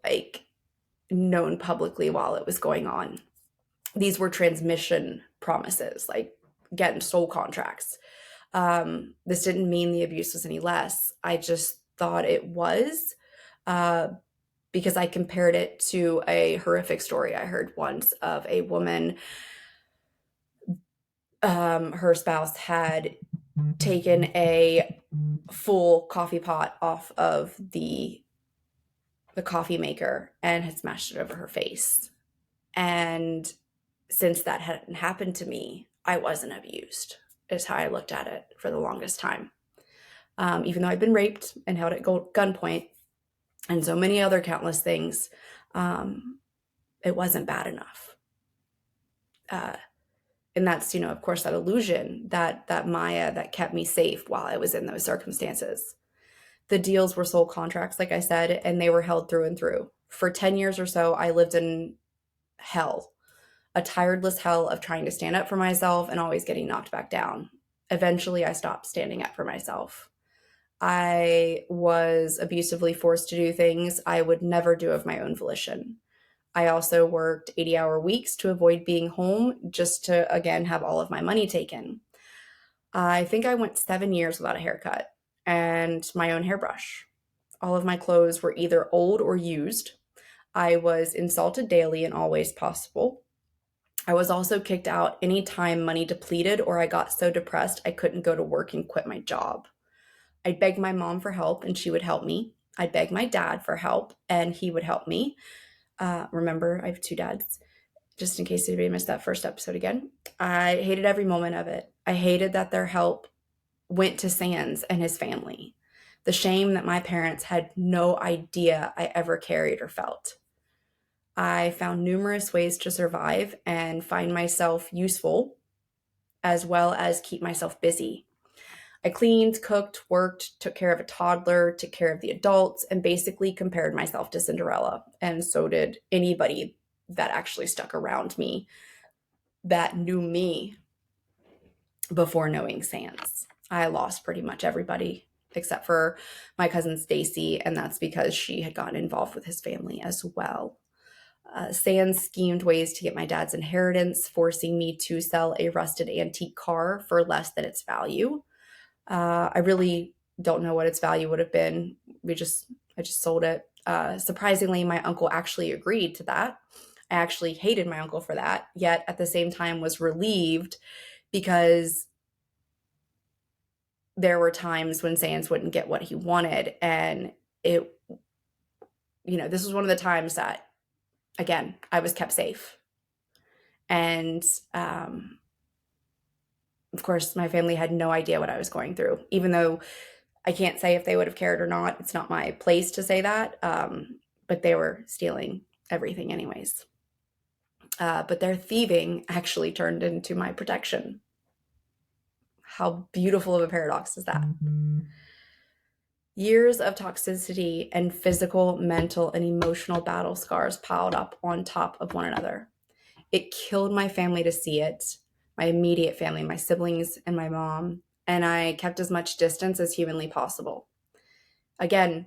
like known publicly while it was going on. These were transmission promises, like getting soul contracts. This didn't mean the abuse was any less. I just thought it was, because I compared it to a horrific story I heard once of a woman. Her spouse had taken a full coffee pot off of the coffee maker and had smashed it over her face. And since that hadn't happened to me, I wasn't abused, is how I looked at it for the longest time. Even though I'd been raped and held at gunpoint and so many other countless things, it wasn't bad enough. And that's, of course, that illusion, that Maya that kept me safe while I was in those circumstances. The deals were soul contracts, like I said, and they were held through and through. For 10 years or so, I lived in hell, a tireless hell of trying to stand up for myself and always getting knocked back down. Eventually, I stopped standing up for myself. I was abusively forced to do things I would never do of my own volition. I also worked 80-hour weeks to avoid being home, just to, again, have all of my money taken. I think I went 7 years without a haircut and my own hairbrush. All of my clothes were either old or used. I was insulted daily in all ways possible. I was also kicked out anytime money depleted or I got so depressed I couldn't go to work and quit my job. I'd beg my mom for help and she would help me. I'd beg my dad for help and he would help me. Remember, I have 2 dads, just in case anybody missed that first episode again. I hated every moment of it. I hated that their help went to Sans and his family. The shame that my parents had no idea I ever carried or felt. I found numerous ways to survive and find myself useful, as well as keep myself busy. I cleaned, cooked, worked, took care of a toddler, took care of the adults, and basically compared myself to Cinderella. And so did anybody that actually stuck around me that knew me before knowing Sans. I lost pretty much everybody except for my cousin Stacy, and that's because she had gotten involved with his family as well. Sans schemed ways to get my dad's inheritance, forcing me to sell a rusted antique car for less than its value. I really don't know what its value would have been. I just sold it. Surprisingly, my uncle actually agreed to that. I actually hated my uncle for that, yet at the same time was relieved because there were times when Sans wouldn't get what he wanted. And this was one of the times that, again, I was kept safe. And of course, my family had no idea what I was going through, even though I can't say if they would have cared or not. It's not my place to say that. But they were stealing everything anyways. But their thieving actually turned into my protection. How beautiful of a paradox is that? Mm-hmm. Years of toxicity and physical, mental, and emotional battle scars piled up on top of one another. It killed my family to see it, my immediate family, my siblings, and my mom, and I kept as much distance as humanly possible. Again,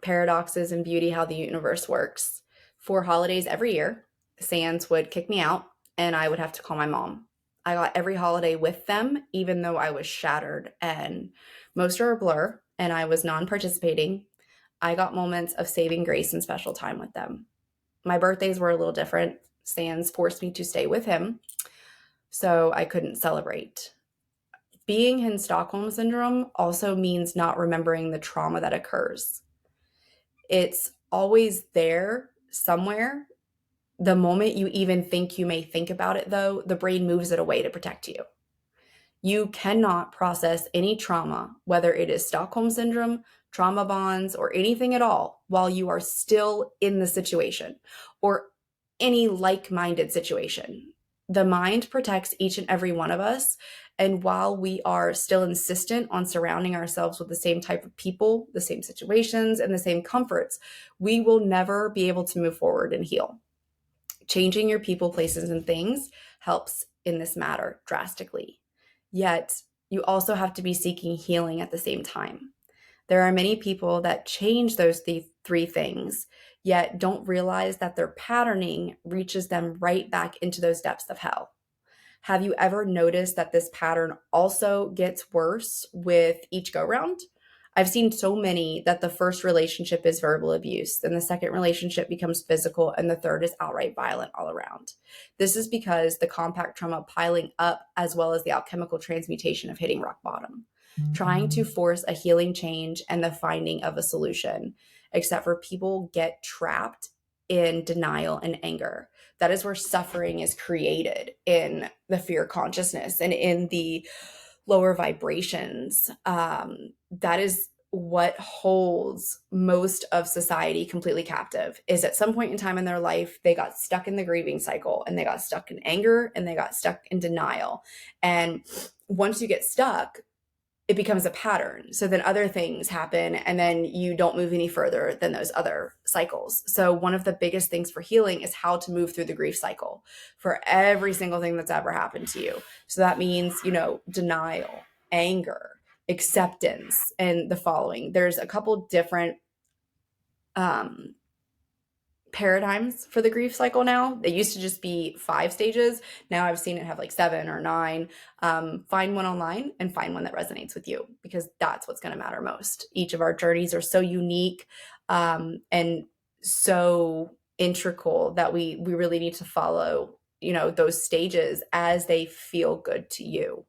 paradoxes and beauty, how the universe works. For holidays every year, Sans would kick me out, and I would have to call my mom. I got every holiday with them, even though I was shattered, and most are a blur, and I was non-participating. I got moments of saving grace and special time with them. My birthdays were a little different. Sans forced me to stay with him, so I couldn't celebrate. Being in Stockholm Syndrome also means not remembering the trauma that occurs. It's always there somewhere. The moment you even think you may think about it, though, the brain moves it away to protect you. You cannot process any trauma, whether it is Stockholm Syndrome, trauma bonds, or anything at all, while you are still in the situation or any like-minded situation. The mind protects each and every one of us. And while we are still insistent on surrounding ourselves with the same type of people, the same situations, and the same comforts, we will never be able to move forward and heal. Changing your people, places, and things helps in this matter drastically. Yet, you also have to be seeking healing at the same time. There are many people that change those three things, yet don't realize that their patterning reaches them right back into those depths of hell. Have you ever noticed that this pattern also gets worse with each go-round? I've seen so many that the first relationship is verbal abuse, then the second relationship becomes physical, and the third is outright violent all around. This is because the compact trauma piling up, as well as the alchemical transmutation of hitting rock bottom, trying to force a healing change and the finding of a solution, except for people get trapped in denial and anger. That is where suffering is created, in the fear consciousness and in the lower vibrations. That is what holds most of society completely captive, is at some point in time in their life, they got stuck in the grieving cycle, and they got stuck in anger, and they got stuck in denial. And once you get stuck, it becomes a pattern. So then other things happen, and then you don't move any further than those other cycles. So one of the biggest things for healing is how to move through the grief cycle for every single thing that's ever happened to you. So that means, denial, anger, acceptance, and the following. There's a couple different paradigms for the grief cycle now. It used to just be 5 stages. Now I've seen it have like 7 or 9. Find one online and find one that resonates with you, because that's what's going to matter most. Each of our journeys are so unique and so integral that we really need to follow, those stages as they feel good to you.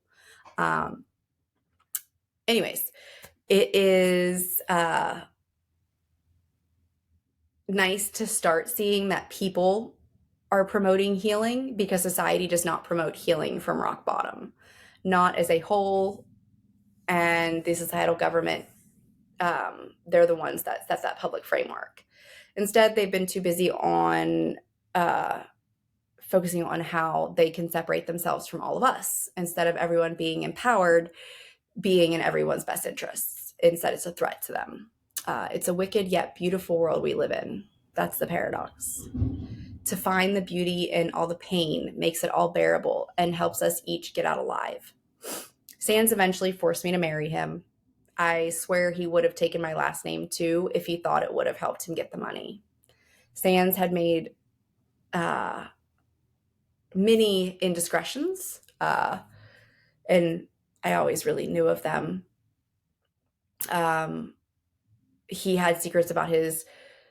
Anyways, it is nice to start seeing that people are promoting healing, because society does not promote healing from rock bottom, not as a whole. And the societal government, they're the ones that set that public framework. Instead, they've been too busy on focusing on how they can separate themselves from all of us. Instead of everyone being empowered, being in everyone's best interests. Instead, it's a threat to them. It's a wicked yet beautiful world we live in. That's the paradox. To find the beauty in all the pain makes it all bearable and helps us each get out alive. Sands eventually forced me to marry him. I swear he would have taken my last name too if he thought it would have helped him get the money. Sands had made many indiscretions, and I always really knew of them. He had secrets about his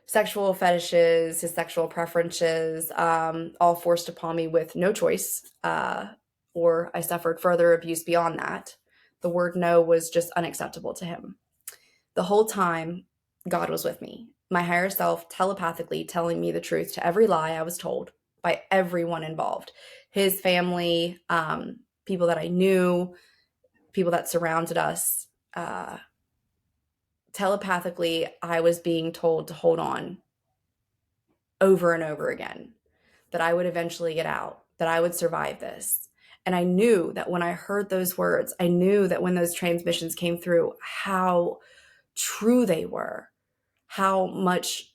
sexual fetishes, his sexual preferences, all forced upon me with no choice, or I suffered further abuse beyond that. The word no was just unacceptable to him. The whole time, God was with me, my higher self telepathically telling me the truth to every lie I was told by everyone involved. His family, people that I knew, people that surrounded us. Telepathically, I was being told to hold on over and over again, that I would eventually get out, that I would survive this. And I knew that when I heard those words, I knew that when those transmissions came through, how true they were, how much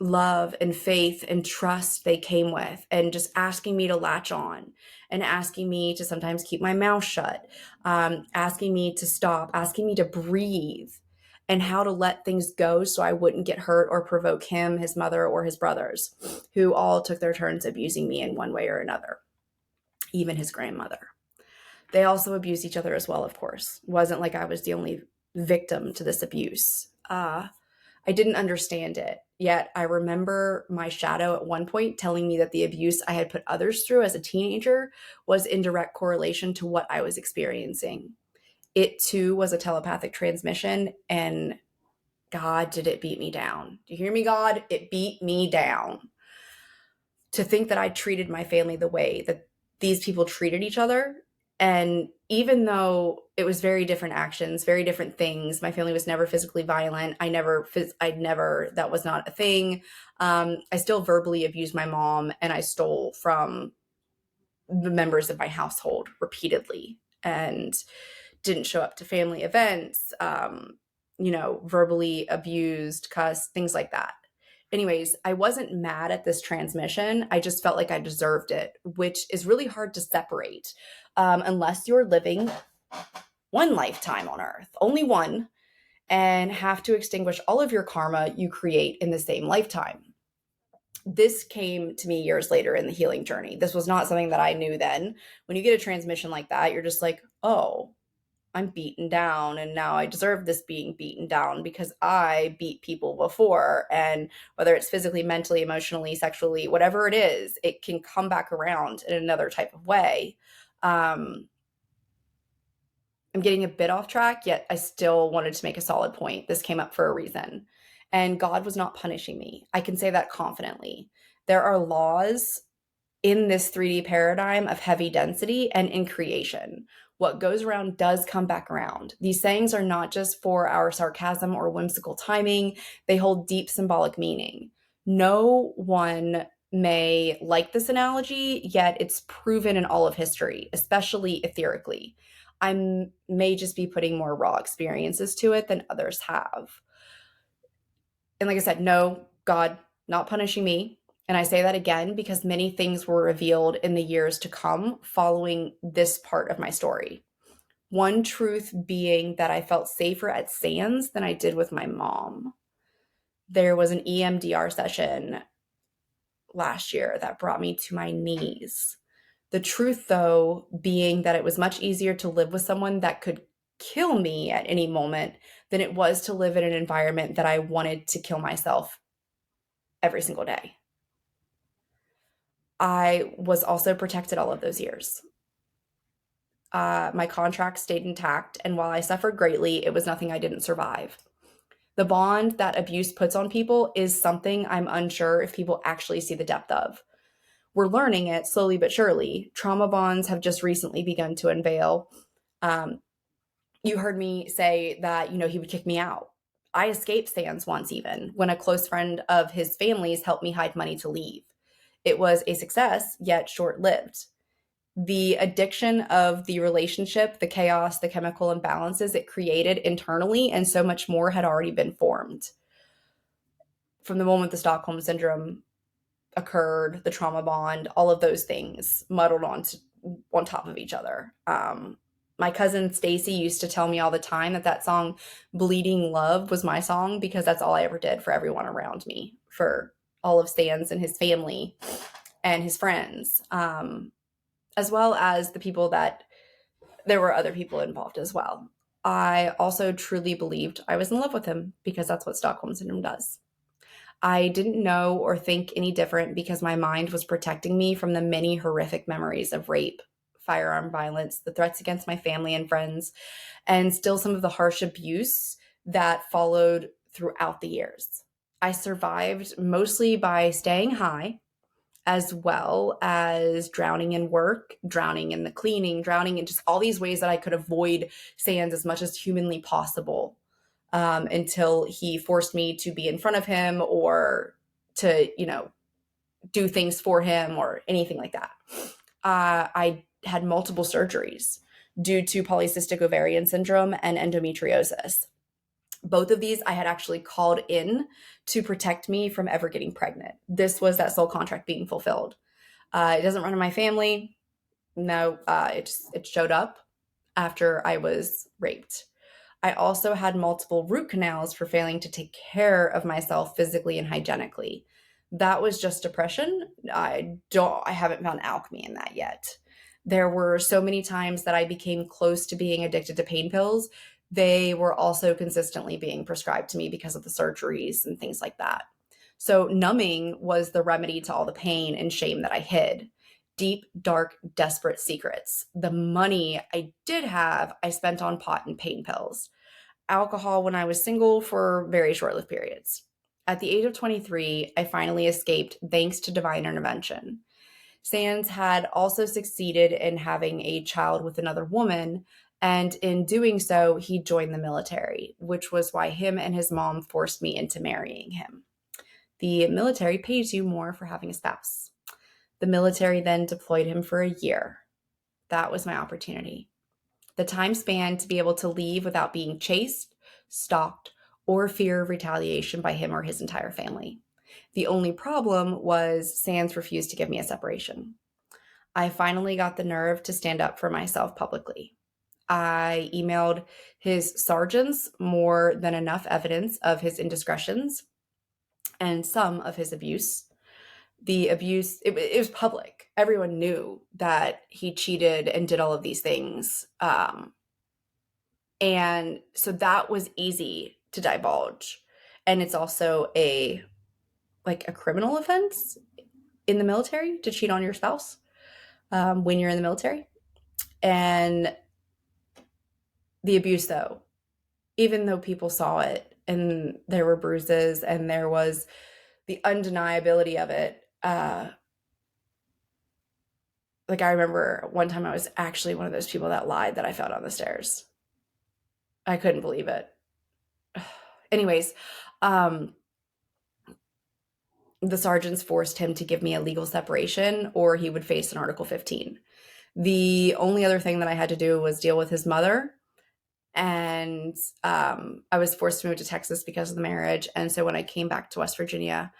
love and faith and trust they came with, and just asking me to latch on and asking me to sometimes keep my mouth shut, asking me to stop, asking me to breathe, and how to let things go so I wouldn't get hurt or provoke him, his mother, or his brothers, who all took their turns abusing me in one way or another, even his grandmother. They also abused each other as well, of course. It wasn't like I was the only victim to this abuse. I didn't understand it, yet I remember my shadow at one point telling me that the abuse I had put others through as a teenager was in direct correlation to what I was experiencing. It too was a telepathic transmission, and God, did it beat me down. Do you hear me, God? It beat me down. To think that I treated my family the way that these people treated each other. And even though it was very different actions, very different things, my family was never physically violent. That was not a thing. I still verbally abused my mom, and I stole from the members of my household repeatedly and didn't show up to family events, verbally abused, cussed, things like that. Anyways, I wasn't mad at this transmission. I just felt like I deserved it, which is really hard to separate unless you're living one lifetime on earth, only one, and have to extinguish all of your karma you create in the same lifetime. This came to me years later in the healing journey. This was not something that I knew then. When you get a transmission like that, you're just like, oh, I'm beaten down, and now I deserve this being beaten down because I beat people before. And whether it's physically, mentally, emotionally, sexually, whatever it is, it can come back around in another type of way. I'm getting a bit off track, yet I still wanted to make a solid point. This came up for a reason. And God was not punishing me. I can say that confidently. There are laws in this 3D paradigm of heavy density and in creation. What goes around does come back around. These sayings are not just for our sarcasm or whimsical timing, they hold deep symbolic meaning. No one may like this analogy, yet it's proven in all of history, especially etherically. I may just be putting more raw experiences to it than others have. And like I said, no, God not punishing me. And I say that again because many things were revealed in the years to come following this part of my story. One truth being that I felt safer at Sands than I did with my mom. There was an EMDR session last year that brought me to my knees. The truth, though, being that it was much easier to live with someone that could kill me at any moment than it was to live in an environment that I wanted to kill myself every single day. I was also protected all of those years. My contract stayed intact, and while I suffered greatly, it was nothing I didn't survive. The bond that abuse puts on people is something I'm unsure if people actually see the depth of. We're learning it slowly but surely. Trauma bonds have just recently begun to unveil. You heard me say that, he would kick me out. I escaped Sands once, even when a close friend of his family's helped me hide money to leave. It was a success, yet short-lived. The addiction of the relationship, the chaos, the chemical imbalances it created internally, and so much more had already been formed. From the moment the Stockholm Syndrome occurred, the trauma bond, all of those things muddled on top of each other. My cousin Stacy used to tell me all the time that song Bleeding Love was my song because that's all I ever did for everyone around me, for all of Stan's and his family and his friends, as well as the people that there were other people involved as well. I also truly believed I was in love with him because that's what Stockholm Syndrome does. I didn't know or think any different because my mind was protecting me from the many horrific memories of rape, firearm violence, the threats against my family and friends, and still some of the harsh abuse that followed throughout the years. I survived mostly by staying high, as well as drowning in work, drowning in the cleaning, drowning in just all these ways that I could avoid Sands as much as humanly possible, until he forced me to be in front of him or to, do things for him or anything like that. I had multiple surgeries due to polycystic ovarian syndrome and endometriosis. Both of these I had actually called in to protect me from ever getting pregnant. This was that soul contract being fulfilled. It doesn't run in my family. No, it showed up after I was raped. I also had multiple root canals for failing to take care of myself physically and hygienically. That was just depression. I haven't found alchemy in that yet. There were so many times that I became close to being addicted to pain pills. They were also consistently being prescribed to me because of the surgeries and things like that. So numbing was the remedy to all the pain and shame that I hid. Deep, dark, desperate secrets. The money I did have, I spent on pot and pain pills. Alcohol when I was single for very short-lived periods. At the age of 23, I finally escaped thanks to divine intervention. Sands had also succeeded in having a child with another woman, and in doing so, he joined the military, which was why him and his mom forced me into marrying him. The military pays you more for having a spouse. The military then deployed him for a year. That was my opportunity. The time span to be able to leave without being chased, stalked, or fear of retaliation by him or his entire family. The only problem was Sands refused to give me a separation. I finally got the nerve to stand up for myself publicly. I emailed his sergeants more than enough evidence of his indiscretions and some of his abuse. The abuse, it was public. Everyone knew that he cheated and did all of these things. And so that was easy to divulge. And it's also a criminal offense in the military to cheat on your spouse, when you're in the military. And the abuse, though, even though people saw it and there were bruises and there was the undeniability of it, I remember one time I was actually one of those people that lied that I fell down the stairs. I couldn't believe it. Anyways, the sergeants forced him to give me a legal separation or he would face an Article 15. The only other thing that I had to do was deal with his mother. And I was forced to move to Texas because of the marriage. And so when I came back to West Virginia,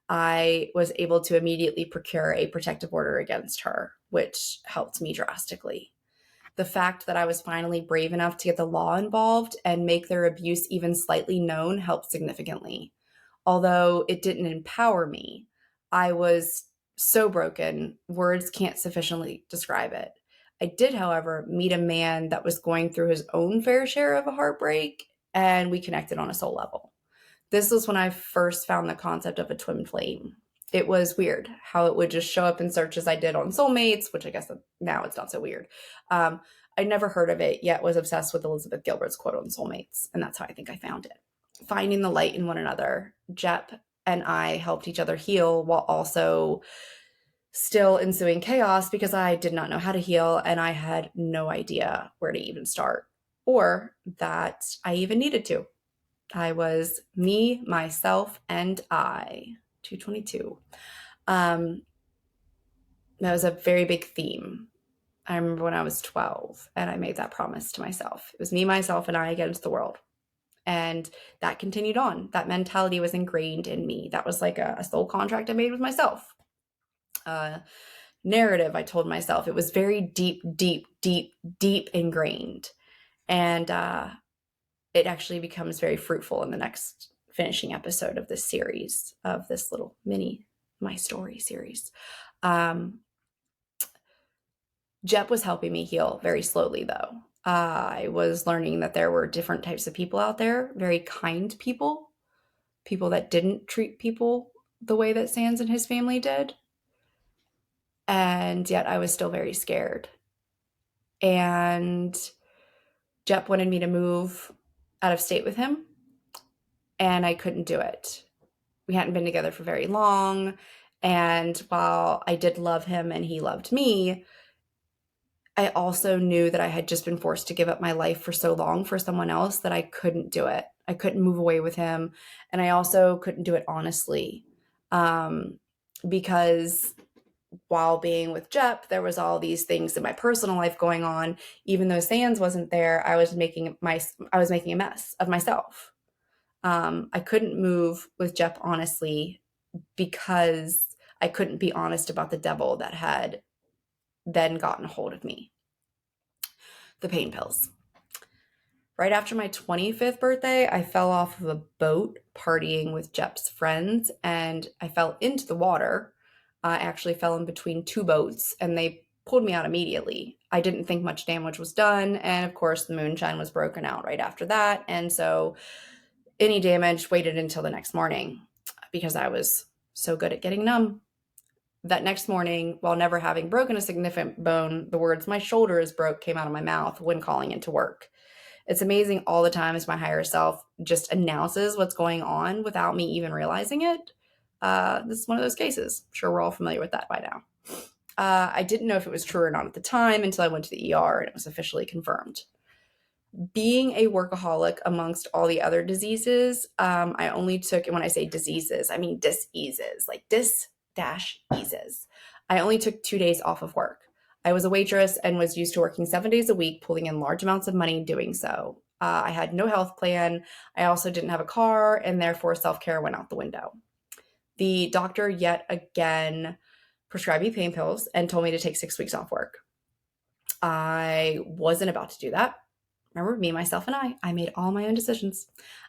I was able to immediately procure a protective order against her, which helped me drastically. The fact that I was finally brave enough to get the law involved and make their abuse even slightly known helped significantly. Although it didn't empower me, I was so broken, words can't sufficiently describe it. I did, however, meet a man that was going through his own fair share of a heartbreak, and we connected on a soul level. This was when I first found the concept of a twin flame. It was weird how it would just show up in searches I did on soulmates, which I guess now it's not so weird. I'd never heard of it, yet was obsessed with Elizabeth Gilbert's quote on soulmates, and that's how I think I found it. Finding the light in one another, Jep and I helped each other heal while also still ensuing chaos because I did not know how to heal and I had no idea where to even start or that I even needed to. I was me, myself, and I. 222. That was a very big theme. I remember when I was 12 and I made that promise to myself. It was me, myself, and I against the world. And that continued on. That mentality was ingrained in me. That was like a soul contract I made with myself. Narrative I told myself. It was very deep, deep, deep, deep ingrained. And it actually becomes very fruitful in the next finishing episode of this series, of this little mini My Story series. Jep was helping me heal very slowly, though. I was learning that there were different types of people out there, very kind people, people that didn't treat people the way that Sans and his family did. And yet I was still very scared. And Jep wanted me to move out of state with him, and I couldn't do it. We hadn't been together for very long. And while I did love him and he loved me, I also knew that I had just been forced to give up my life for so long for someone else that I couldn't do it. I couldn't move away with him. And I also couldn't do it honestly. Because while being with Jep, there was all these things in my personal life going on. Even though Sans wasn't there, I was making a mess of myself. I couldn't move with Jep honestly because I couldn't be honest about the devil that had then gotten a hold of me. The pain pills. Right after my 25th birthday, I fell off of a boat partying with Jep's friends, and I fell into the water. I actually fell in between two boats, and they pulled me out immediately. I didn't think much damage was done, and of course, the moonshine was broken out right after that, and so any damage waited until the next morning because I was so good at getting numb. That next morning, while never having broken a significant bone, the words "my shoulder is broke" came out of my mouth when calling into work. It's amazing all the times my higher self just announces what's going on without me even realizing it. This is one of those cases. I'm sure we're all familiar with that by now. I didn't know if it was true or not at the time until I went to the ER and it was officially confirmed. Being a workaholic amongst all the other diseases, I only took, and when I say diseases, I mean diseases, like dis-eases. I only took 2 days off of work. I was a waitress and was used to working 7 days a week, pulling in large amounts of money doing so. I had no health plan. I also didn't have a car, and therefore self-care went out the window. The doctor yet again prescribed me pain pills and told me to take 6 weeks off work. I wasn't about to do that. Remember, me, myself, and I made all my own decisions.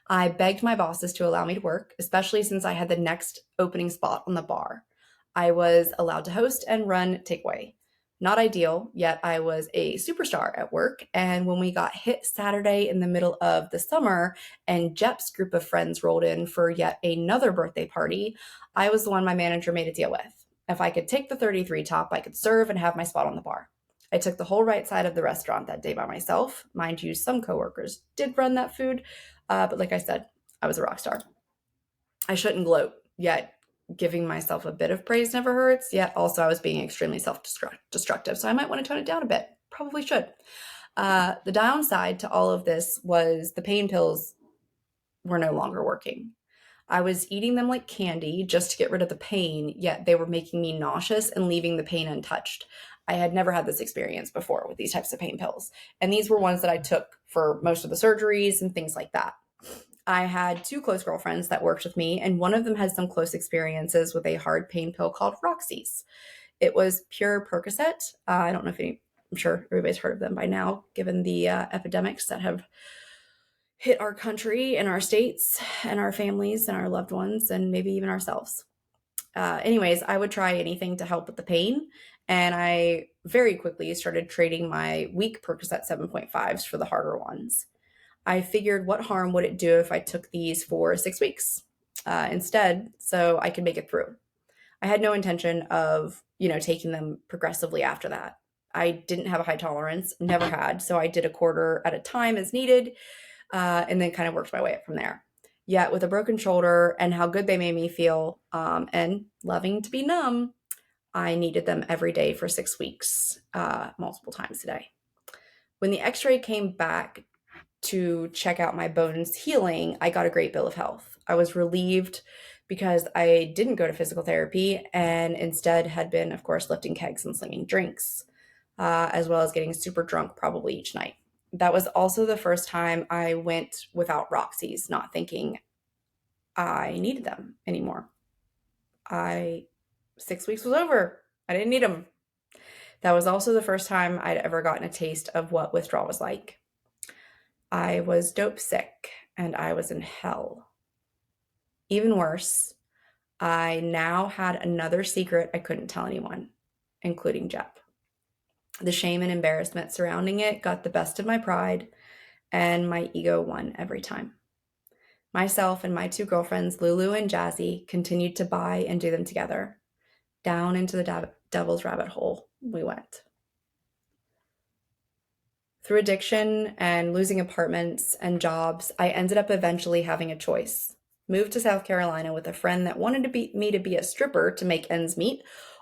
I begged my bosses to allow me to work, especially since I had the next opening spot on the bar. I was allowed to host and run takeaway. Not ideal, yet I was a superstar at work. And when we got hit Saturday in the middle of the summer and Jep's group of friends rolled in for yet another birthday party, I was the one my manager made a deal with. If I could take the 33 top, I could serve and have my spot on the bar. I took the whole right side of the restaurant that day by myself. Mind you, some coworkers did run that food, but like I said, I was a rock star. I shouldn't gloat, yet giving myself a bit of praise never hurts, yet also I was being extremely self-destructive, so I might want to tone it down a bit. Probably should. The downside to all of this was the pain pills were no longer working. I was eating them like candy just to get rid of the pain, yet they were making me nauseous and leaving the pain untouched. I had never had this experience before with these types of pain pills. And these were ones that I took for most of the surgeries and things like that. I had 2 close girlfriends that worked with me, and one of them had some close experiences with a hard pain pill called Roxy's. It was pure Percocet. I don't know if I'm sure everybody's heard of them by now, given the epidemics that have hit our country and our states and our families and our loved ones and maybe even ourselves. Anyways, I would try anything to help with the pain. And I very quickly started trading my weak Percocet 7.5s for the harder ones. I figured, what harm would it do if I took these for 6 weeks instead so I could make it through? I had no intention of, taking them progressively after that. I didn't have a high tolerance, never had. So I did a quarter at a time as needed, and then kind of worked my way up from there. Yet with a broken shoulder and how good they made me feel, and loving to be numb, I needed them every day for 6 weeks, multiple times a day. When the x-ray came back to check out my bones healing, I got a great bill of health. I was relieved because I didn't go to physical therapy and instead had been, of course, lifting kegs and slinging drinks. as well as getting super drunk probably each night. That was also the first time I went without Roxy's, not thinking I needed them anymore. 6 weeks was over. I didn't need them. That was also the first time I'd ever gotten a taste of what withdrawal was like. I was dope sick and I was in hell. Even worse, I now had another secret I couldn't tell anyone, including Jep. The shame and embarrassment surrounding it got the best of my pride, and my ego won every time. Myself and my two girlfriends, Lulu and Jazzy, continued to buy and do them together. Down into the devil's rabbit hole we went. Through addiction and losing apartments and jobs, I ended up eventually having a choice. Moved to South Carolina with a friend that wanted me to be a stripper to make ends meet,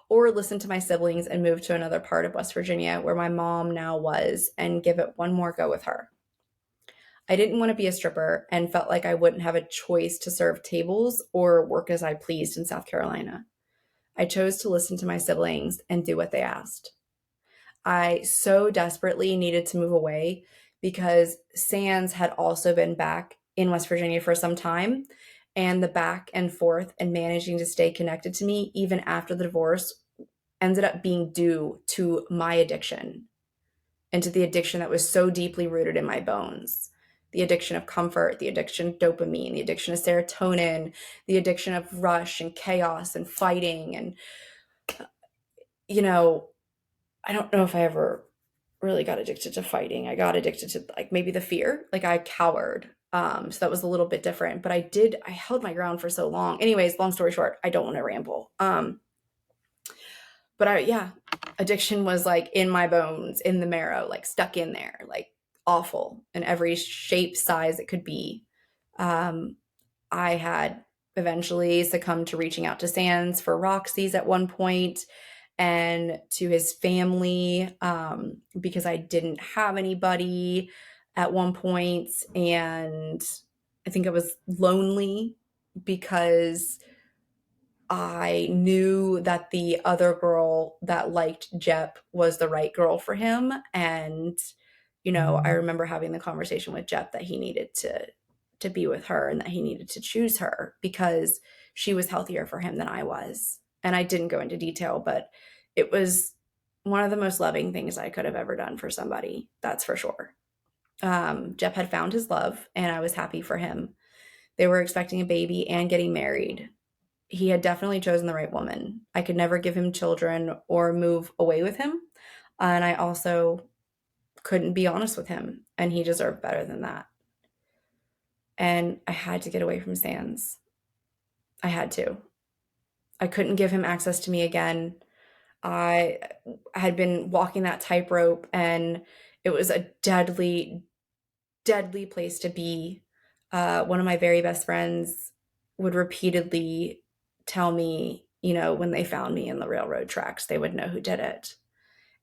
or listen to my siblings and move to another part of West Virginia where my mom now was and give it one more go with her. I didn't want to be a stripper and felt like I wouldn't have a choice to serve tables or work as I pleased in South Carolina. I chose to listen to my siblings and do what they asked. I so desperately needed to move away because Sands had also been back in West Virginia for some time, and the back and forth and managing to stay connected to me even after the divorce ended up being due to my addiction and to the addiction that was so deeply rooted in my bones. The addiction of comfort, the addiction of dopamine, the addiction of serotonin, the addiction of rush and chaos and fighting. And, I don't know if I ever really got addicted to fighting. I got addicted to like maybe the fear. Like I cowered. So that was a little bit different, but I held my ground for so long. Anyways, long story short, I don't want to ramble. But addiction was like in my bones, in the marrow, like stuck in there, like awful in every shape, size it could be. I had eventually succumbed to reaching out to Sands for Roxy's at one point and to his family because I didn't have anybody at one point. And I think I was lonely because I knew that the other girl that liked Jep was the right girl for him. And, I remember having the conversation with Jep that he needed to be with her and that he needed to choose her because she was healthier for him than I was. And I didn't go into detail, but it was one of the most loving things I could have ever done for somebody. That's for sure. Jep had found his love and I was happy for him. They were expecting a baby and getting married. He had definitely chosen the right woman. I could never give him children or move away with him. And I also couldn't be honest with him. And he deserved better than that. And I had to get away from Sands. I had to. I couldn't give him access to me again. I had been walking that tightrope and it was a deadly, deadly place to be. One of my very best friends would repeatedly tell me, when they found me in the railroad tracks, they would know who did it.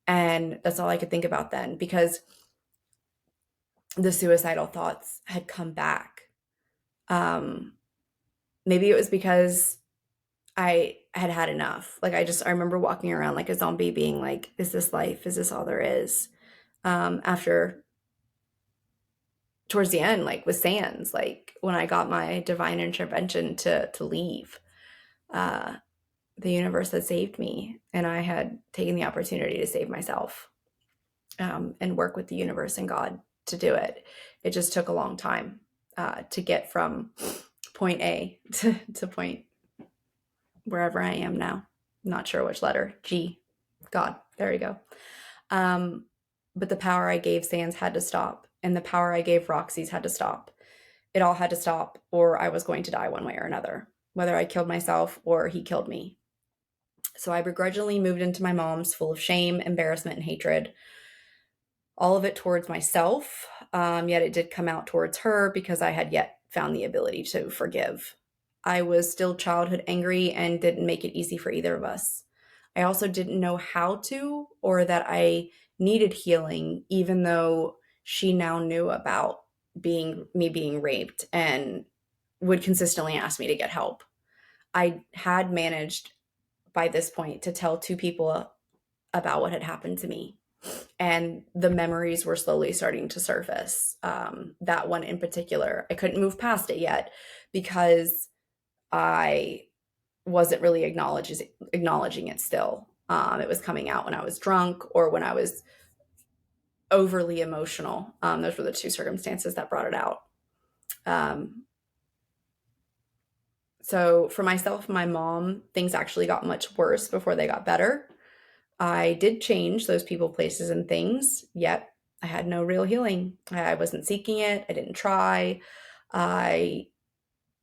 And that's all I could think about then because the suicidal thoughts had come back. Maybe it was because I had had enough. Like I remember walking around like a zombie being like, is this life? Is this all there is? After towards the end, like with Sands, like when I got my divine intervention to leave, the universe had saved me and I had taken the opportunity to save myself and work with the universe and God to do it. It just took a long time to get from point A to point wherever I am now. Not sure which letter. G. God. There we go. But the power I gave Sands had to stop, and the power I gave Roxy's had to stop. It all had to stop, or I was going to die one way or another, whether I killed myself or he killed me. So I begrudgingly moved into my mom's full of shame, embarrassment, and hatred. All of it towards myself, yet it did come out towards her because I had yet found the ability to forgive. I was still childhood angry and didn't make it easy for either of us. I also didn't know how to, or that I needed healing, even though she now knew about me being raped and would consistently ask me to get help. I had managed by this point to tell two people about what had happened to me. And the memories were slowly starting to surface. That one in particular, I couldn't move past it yet because I wasn't really acknowledging it still. It was coming out when I was drunk or when I was overly emotional. Those were the two circumstances that brought it out. So for myself and my mom, things actually got much worse before they got better. I did change those people, places, and things, yet I had no real healing. I wasn't seeking it. I didn't try. I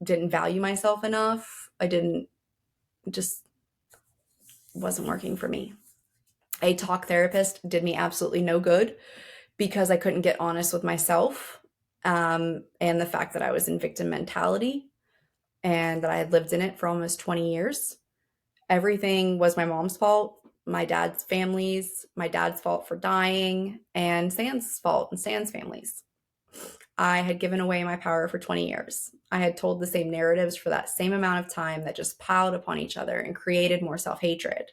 didn't value myself enough. Just wasn't working for me. A talk therapist did me absolutely no good because I couldn't get honest with myself, and the fact that I was in victim mentality and that I had lived in it for almost 20 years. Everything was my mom's fault, my dad's fault for dying, and Sam's fault and Sam's family's. I had given away my power for 20 years. I had told the same narratives for that same amount of time that just piled upon each other and created more self-hatred.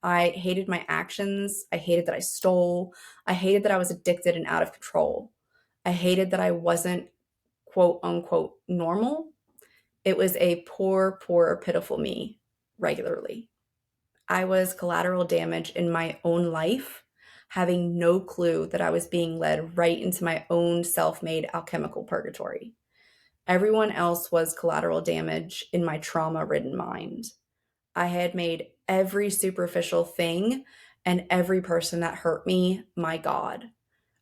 I hated my actions. I hated that I stole. I hated that I was addicted and out of control. I hated that I wasn't quote unquote normal. It was a poor, poor, pitiful me regularly. I was collateral damage in my own life, having no clue that I was being led right into my own self-made alchemical purgatory. Everyone else was collateral damage in my trauma-ridden mind. I had made every superficial thing and every person that hurt me my God.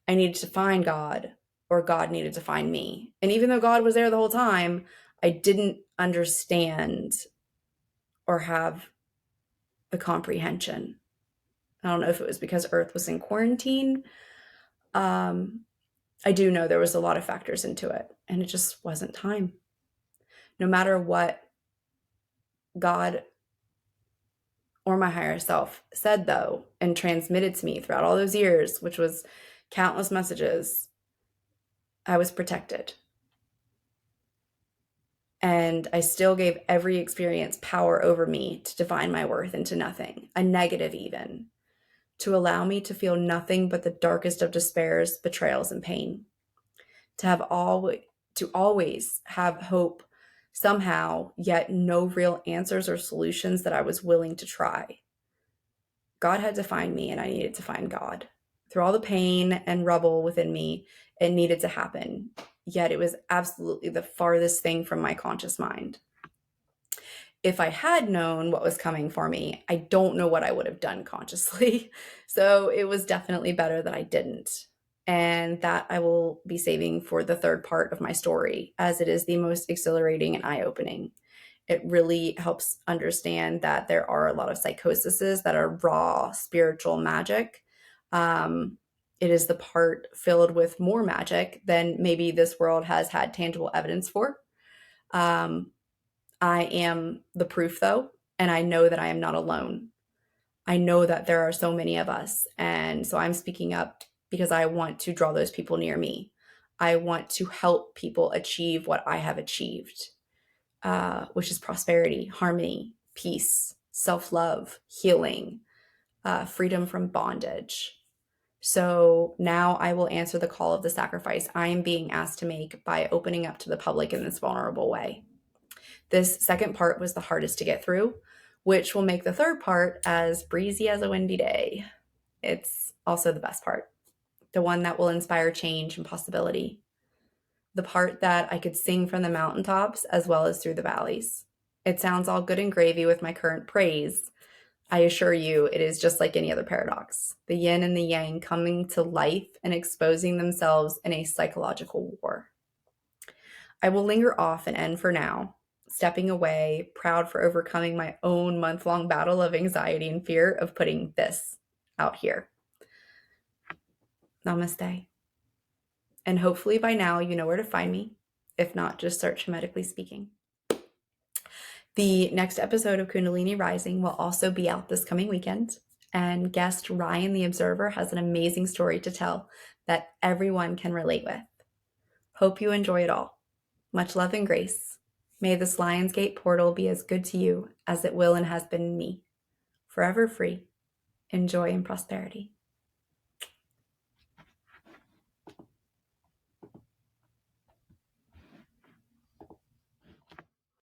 I needed to find God, or God needed to find me. And even though God was there the whole time, I didn't understand or have the comprehension. I don't know if it was because Earth was in quarantine. I do know there was a lot of factors into it, and it just wasn't time. No matter what God or my higher self said, though, and transmitted to me throughout all those years, which was countless messages, I was protected. And I still gave every experience power over me to define my worth into nothing, a negative even, to allow me to feel nothing but the darkest of despairs, betrayals, and pain. To always have hope somehow, yet no real answers or solutions that I was willing to try. God had to find me, and I needed to find God. Through all the pain and rubble within me, it needed to happen. Yet it was absolutely the farthest thing from my conscious mind. If I had known what was coming for me, I don't know what I would have done consciously. So it was definitely better that I didn't. And that I will be saving for the third part of my story, as it is the most exhilarating and eye-opening. It really helps understand that there are a lot of psychoses that are raw spiritual magic. It is the part filled with more magic than maybe this world has had tangible evidence for. I am the proof, though, and I know that I am not alone. I know that there are so many of us, and so I'm speaking up because I want to draw those people near me. I want to help people achieve what I have achieved, which is prosperity, harmony, peace, self-love, healing, freedom from bondage. So now I will answer the call of the sacrifice I am being asked to make by opening up to the public in this vulnerable way. This second part was the hardest to get through, which will make the third part as breezy as a windy day. It's also the best part, the one that will inspire change and possibility, the part that I could sing from the mountaintops as well as through the valleys. It sounds all good and gravy with my current praise. I assure you, it is just like any other paradox, the yin and the yang coming to life and exposing themselves in a psychological war. I will linger off and end for now, stepping away, proud for overcoming my own month-long battle of anxiety and fear of putting this out here. Namaste. And hopefully by now you know where to find me. If not, just search Hermetically Speaking. The next episode of Kundalini Rising will also be out this coming weekend, and guest Ryan the Observer has an amazing story to tell that everyone can relate with. Hope you enjoy it all. Much love and grace. May this Lionsgate portal be as good to you as it will and has been in me. Forever free. In joy and prosperity.